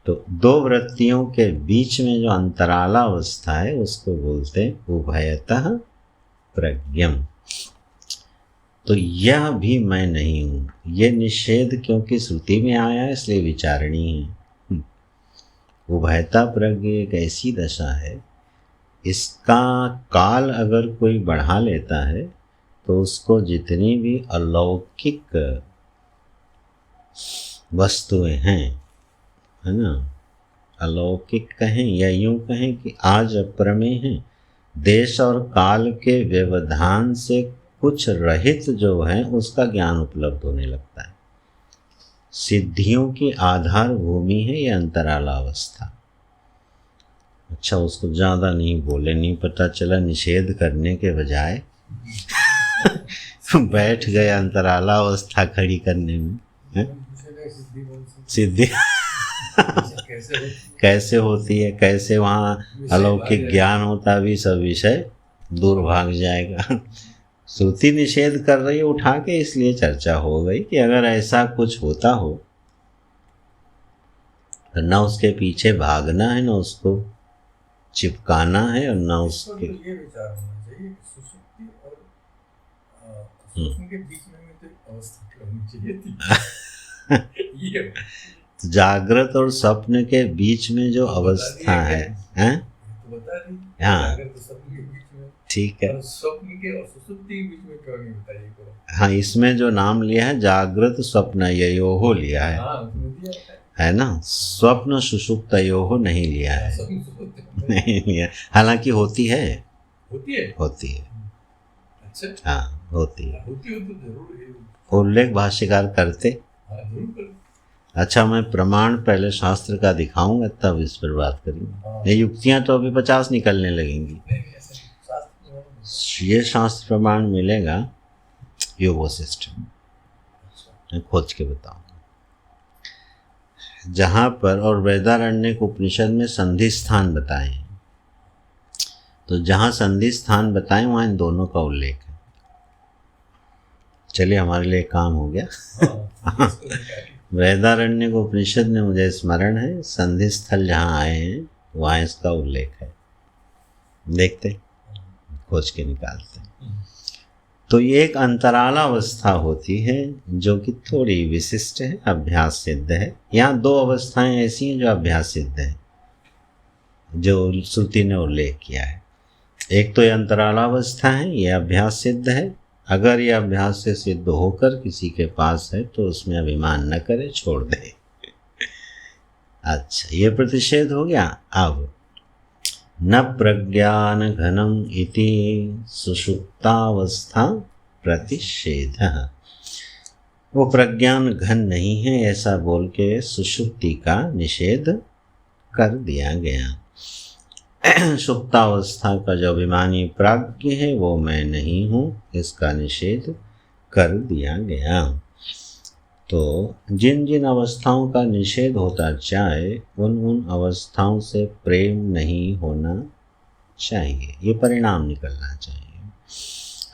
तो दो वृत्तियों के बीच में जो अंतराला अवस्था है उसको बोलते हैं उभयतः प्रज्ञम। तो यह भी मैं नहीं हूँ। ये निषेध क्योंकि श्रुति में आया है इसलिए विचारणीय है। उभयता प्रज्ञ एक ऐसी दशा है, इसका काल अगर कोई बढ़ा लेता है तो उसको जितनी भी अलौकिक वस्तुएं हैं, है ना, अलौकिक कहें या यूं कहें कि आज अप्रमेय हैं, देश और काल के व्यवधान से कुछ रहित जो है उसका ज्ञान उपलब्ध होने लगता है। सिद्धियों की आधार भूमि है ये अंतराला अवस्था। अच्छा, उसको ज़्यादा नहीं बोले, नहीं पता चला निषेध करने के बजाय बैठ गए अंतराला अवस्था खड़ी करने में। सिद्धि कैसे होती है, कैसे वहाँ अलौकिक ज्ञान होता भी सब विषय दूर भाग जाएगा। श्रुति निषेध कर रही है उठा के, इसलिए चर्चा हो गई कि अगर ऐसा कुछ होता हो तो न उसके पीछे भागना है, न उसको चिपकाना है, और न उसके ये विचार होना चाहिए कि सुषुप्ति और स्वप्न के बीच में तो अवस्था होनी चाहिए थी। ये तो जागृत और स्वप्न के बीच में जो अवस्था है, हैं? तो बता दी। हाँ, जागृत और स्वप्न के बीच में, ठीक है। और स्वप्न के और सुषुप्ति के बीच में क्यों नहीं बताइए करो। हाँ, इसमें जो नाम लिया है जागृत स्वप्न योहो लिया है, हाँ, उसमें दिया है ना। स्वप्न सुषुप्त योहो नहीं लिया है, नहीं लिया। हालांकि होती है, होती है। अच्छा, हाँ, होती है। होती हो तो जरूर है। उल्लेख भाष्यकार करते। हाँ, जरूर करते। अच्छा, मैं प्रमाण पहले शास्त्र का दिखाऊंगा तब इस पर बात करेंगे। ये युक्तियां तो अभी 50 निकलने लगेंगी। ये शास्त्र प्रमाण मिलेगा योग वशिष्ठ में, मैं खोज के बताऊंगा। जहाँ पर, और वैदारण्यक उपनिषद में संधि स्थान बताए हैं, तो जहाँ संधि स्थान बताए वहाँ इन दोनों का उल्लेख है। चलिए, हमारे लिए काम हो गया। वैदारण्यक उपनिषद में मुझे स्मरण है, संधि स्थल जहाँ आए हैं वहाँ इसका उल्लेख है। देखते, खोज के निकालते। तो ये एक अंतरालावस्था होती है जो कि थोड़ी विशिष्ट है, अभ्यास सिद्ध है। यहाँ दो अवस्थाएं ऐसी हैं जो अभ्यास सिद्ध है, जो श्रुति ने उल्लेख किया है। एक तो ये अंतरालावस्था है, ये अभ्यास सिद्ध है। अगर ये अभ्यास से सिद्ध होकर किसी के पास है तो उसमें अभिमान न करे, छोड़ दे। अच्छा, ये प्रतिषेध हो गया। अब न प्रज्ञान घनम इति सुषुप्तावस्था प्रतिषेधः, वो प्रज्ञान घन नहीं है ऐसा बोल के सुषुप्ति का निषेध कर दिया गया। सुप्तावस्था का जो अभिमानी प्राज्ञ है वो मैं नहीं हूँ, इसका निषेध कर दिया गया। तो जिन जिन अवस्थाओं का निषेध होता जाए उन अवस्थाओं से प्रेम नहीं होना चाहिए, ये परिणाम निकलना चाहिए।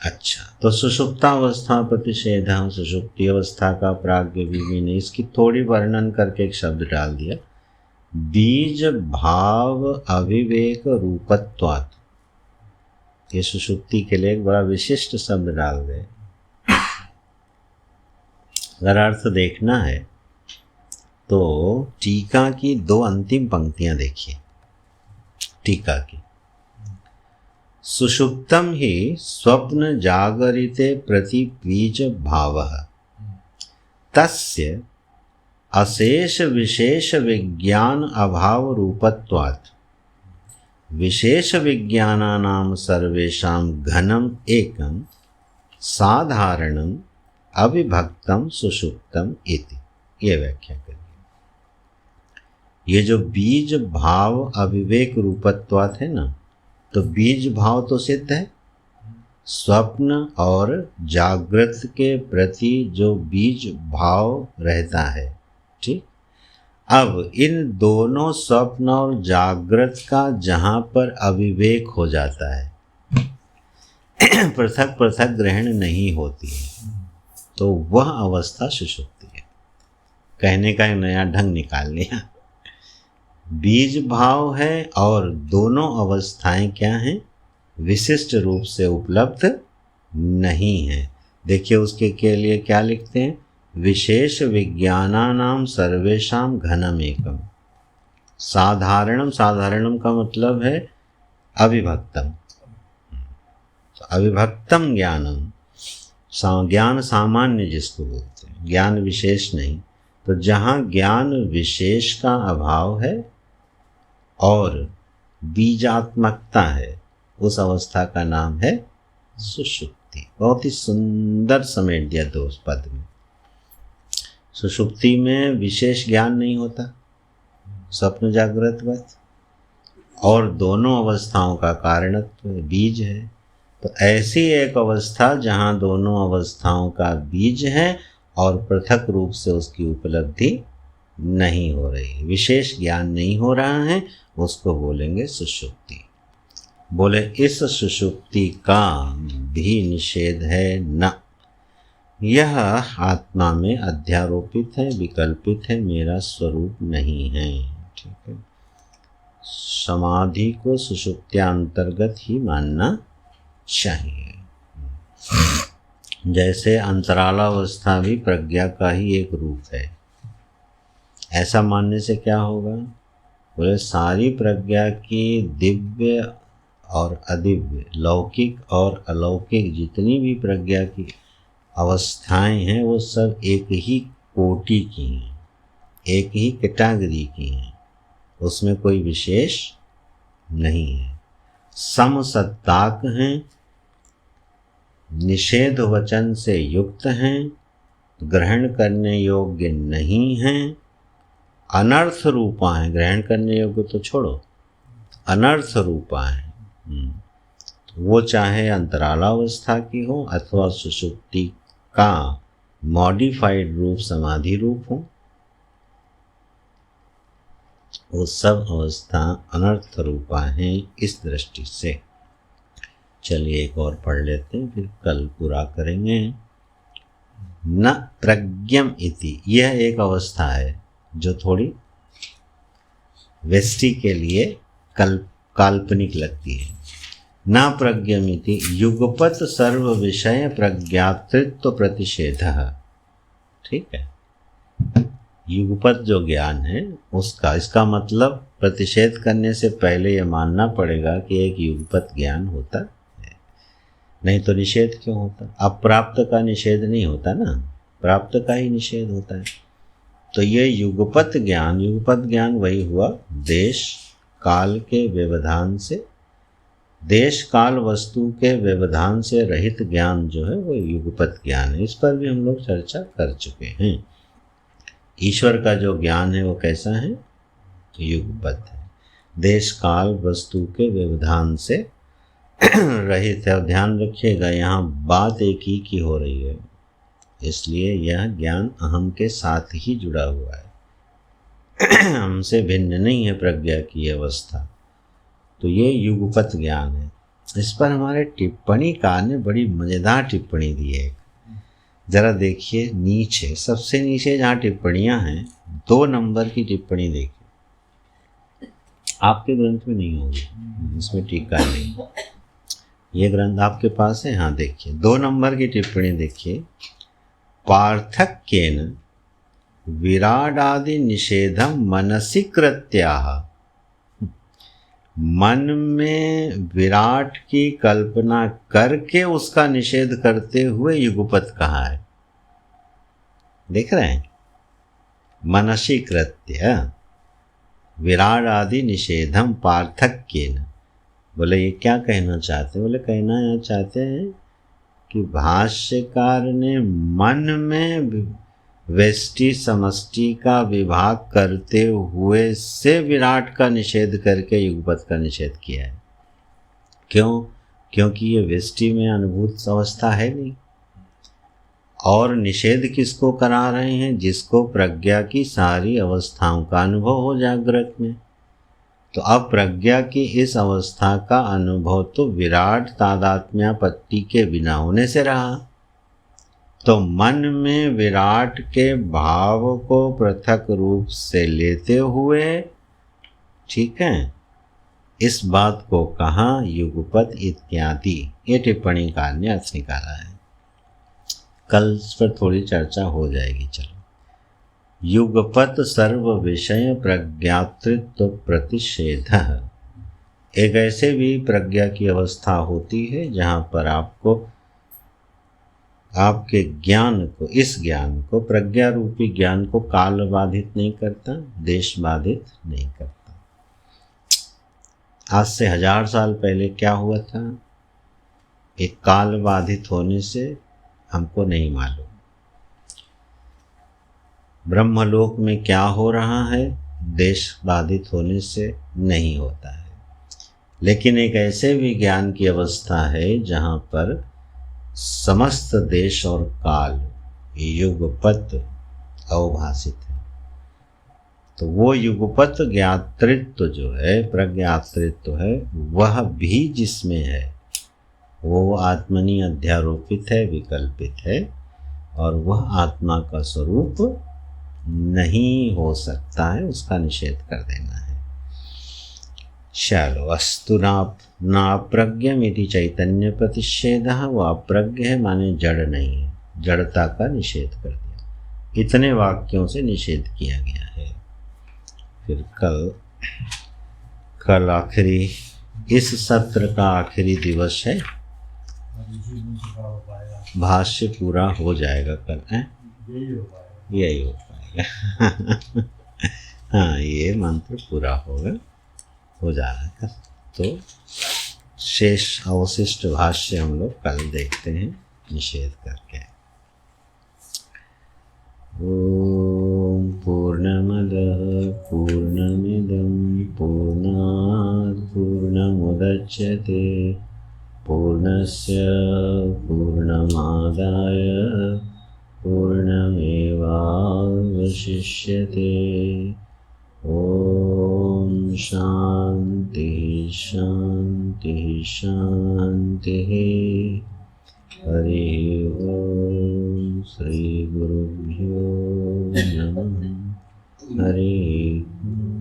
अच्छा, तो सुषुप्तावस्था प्रतिषेध, सुषुप्ति अवस्था का प्राज्ञ भी ने इसकी थोड़ी वर्णन करके एक शब्द डाल दिया, बीज भाव अविवेक रूपत्वात्। ये सुषुप्ति के लिए एक बड़ा विशिष्ट शब्द डाल गए। अगर अर्थ देखना है तो टीका की दो अंतिम पंक्तियां देखिए। टीका की, सुषुप्तम ही स्वप्न जागरिते प्रति बीज भावः तस्य अशेष विशेष विज्ञान अभाव रूपत्वात् विशेष विज्ञानानां सर्वेषां घनम एकं साधारणम अविभक्तम सुषुप्तम इति। ये व्याख्या करिए। ये जो बीज भाव अविवेक रूपत्वात् है ना, तो बीज भाव तो सिद्ध है, स्वप्न और जागृत के प्रति जो बीज भाव रहता है, ठीक। अब इन दोनों स्वप्न और जागृत का जहाँ पर अविवेक हो जाता है, पृथक पृथक ग्रहण नहीं होती है, तो वह अवस्था सुषुप्ति है। कहने का एक नया ढंग निकाल लिया। बीज भाव है और दोनों अवस्थाएं क्या हैं, विशिष्ट रूप से उपलब्ध नहीं है। देखिए उसके के लिए क्या लिखते हैं, विशेष विज्ञानानां सर्वेषां घनम एकम। साधारणम, साधारणम का मतलब है अविभक्तम। अविभक्तम ज्ञानम, ज्ञान सामान्य जिसको बोलते हैं, ज्ञान विशेष नहीं। तो जहाँ ज्ञान विशेष का अभाव है और बीजात्मकता है, उस अवस्था का नाम है सुषुप्ति। बहुत ही सुंदर समेट दिया दो उस पद में। सुषुप्ति में विशेष ज्ञान नहीं होता, स्वप्न जागृतवत, और दोनों अवस्थाओं का कारणत्व बीज है। तो ऐसी एक अवस्था जहाँ दोनों अवस्थाओं का बीज है और पृथक रूप से उसकी उपलब्धि नहीं हो रही, विशेष ज्ञान नहीं हो रहा है, उसको बोलेंगे सुषुप्ति। बोले इस सुषुप्ति का भी निषेध है न, यह आत्मा में अध्यारोपित है, विकल्पित है, मेरा स्वरूप नहीं है। ठीक है, समाधि को सुषुप्त्यांतर्गत ही मानना चाहिए। जैसे अंतरालावस्था भी प्रज्ञा का ही एक रूप है, ऐसा मानने से क्या होगा, बोले सारी प्रज्ञा की दिव्य और अदिव्य, लौकिक और अलौकिक जितनी भी प्रज्ञा की अवस्थाएं हैं वो सब एक ही कोटि की हैं, एक ही कैटेगरी की हैं, उसमें कोई विशेष नहीं है, समसत्ताक हैं, निषेध वचन से युक्त हैं, ग्रहण करने योग्य नहीं हैं, अनर्थ रूपा हैं। ग्रहण करने योग्य तो छोड़ो, अनर्थ रूपा हैं। वो चाहे अंतरालावस्था की हो अथवा सुषुप्ति का मॉडिफाइड रूप समाधि रूप हो, वो सब अवस्था अनर्थ रूपा हैं इस दृष्टि से। चलिए एक और पढ़ लेते हैं, फिर कल पूरा करेंगे। न प्रज्ञम इति, यह एक अवस्था है जो थोड़ी व्यष्टि के लिए काल्पनिक लगती है। न प्रज्ञमिति युगपत सर्व विषय प्रज्ञातृत्व प्रतिषेधः। ठीक है, युगपत जो ज्ञान है उसका, इसका मतलब प्रतिषेध करने से पहले यह मानना पड़ेगा कि एक युगपत ज्ञान होता है, नहीं तो निषेध क्यों होता। अप्राप्त का निषेध नहीं होता ना, प्राप्त का ही निषेध होता है। तो ये युगपत ज्ञान वही हुआ देश काल के व्यवधान से, देश काल वस्तु के व्यवधान से रहित ज्ञान जो है वो युगपत ज्ञान है। इस पर भी हम लोग चर्चा कर चुके हैं। ईश्वर का जो ज्ञान है वो कैसा है, युगपत है, देश काल वस्तु के व्यवधान से रहित है। और ध्यान रखिएगा यहाँ बात एक ही की हो रही है, इसलिए यह ज्ञान अहम के साथ ही जुड़ा हुआ है, हमसे भिन्न नहीं है प्रज्ञा की अवस्था। तो ये युगपत ज्ञान है। इस पर हमारे टिप्पणीकार ने बड़ी मज़ेदार टिप्पणी दी है। ज़रा देखिए नीचे, सबसे नीचे जहाँ टिप्पणियाँ हैं 2 नंबर की टिप्पणी देखिए, आपके ग्रंथ में नहीं होगी, इसमें टीका नहीं, ये ग्रंथ आपके पास है। हाँ देखिए 2 नंबर की टिप्पणी देखिए, पार्थक्येन विराडादि निषेधम मनसि कृत्याः। मन में विराट की कल्पना करके उसका निषेध करते हुए युगपत कहा है। देख रहे हैं, मनसि कृत्य विराट आदि निषेधम पार्थक्येन। बोले ये क्या कहना चाहते हैं, बोले कहना यह चाहते हैं कि भाष्यकार ने मन में व्यष्टि समष्टि का विभाग करते हुए से विराट का निषेध करके युगपत का निषेध किया है। क्यों? क्योंकि ये व्यष्टि में अनुभूत अवस्था है नहीं, और निषेध किसको करा रहे हैं, जिसको प्रज्ञा की सारी अवस्थाओं का अनुभव हो जागृत में। तो अब प्रज्ञा की इस अवस्था का अनुभव तो विराट तादात्म्यापत्ति के बिना होने से रहा। तो मन में विराट के भाव को पृथक रूप से लेते हुए, ठीक है, इस बात को कहा युगपत इत्यादि। ये टिप्पणीकार ने अर्थ निकाला है, कल इस पर थोड़ी चर्चा हो जाएगी। चलो, युगपत सर्व विषय प्रज्ञातृत्व प्रतिषेधः। एक ऐसे भी प्रज्ञा की अवस्था होती है जहाँ पर आपको आपके ज्ञान को, इस ज्ञान को, प्रज्ञा रूपी ज्ञान को काल बाधित नहीं करता, देश बाधित नहीं करता। आज से 1000 साल पहले क्या हुआ था, एक काल बाधित होने से हमको नहीं मालूम। ब्रह्मलोक में क्या हो रहा है, देश बाधित होने से नहीं होता है। लेकिन एक ऐसे भी ज्ञान की अवस्था है जहाँ पर समस्त देश और काल युगपत अवभाषित है। तो वो युगपत ज्ञातृत्व जो है, प्रज्ञातृत्व है, वह भी जिसमें है वो आत्मनि अध्यारोपित है, विकल्पित है, और वह आत्मा का स्वरूप नहीं हो सकता है, उसका निषेध कर देना है। चलो, अस्तु ना प्रज्ञमिति चैतन्य प्रतिषेधः। वो अप्रज्ञ है माने जड़ नहीं है, जड़ता का निषेध कर दिया। इतने वाक्यों से निषेध किया गया है। फिर कल आखिरी, इस सत्र का आखिरी दिवस है, भाष्य पूरा हो जाएगा कल है, यही हो पाएगा। हाँ, ये मंत्र पूरा हो जाएगा। तो शेष अवशिष्ट भाष्य हम लोग कल देखते हैं निषेध करके। ओम पूर्णमदः पूर्णमिदं पूर्णात् पूर्णमुदच्यते पूर्णस्य पूर्णमादाय पूर्णमेवावशिष्यते। ओम शांति शांति शांति। हरि ओम। श्री गुरुभ्यो नमः। हरि ओम।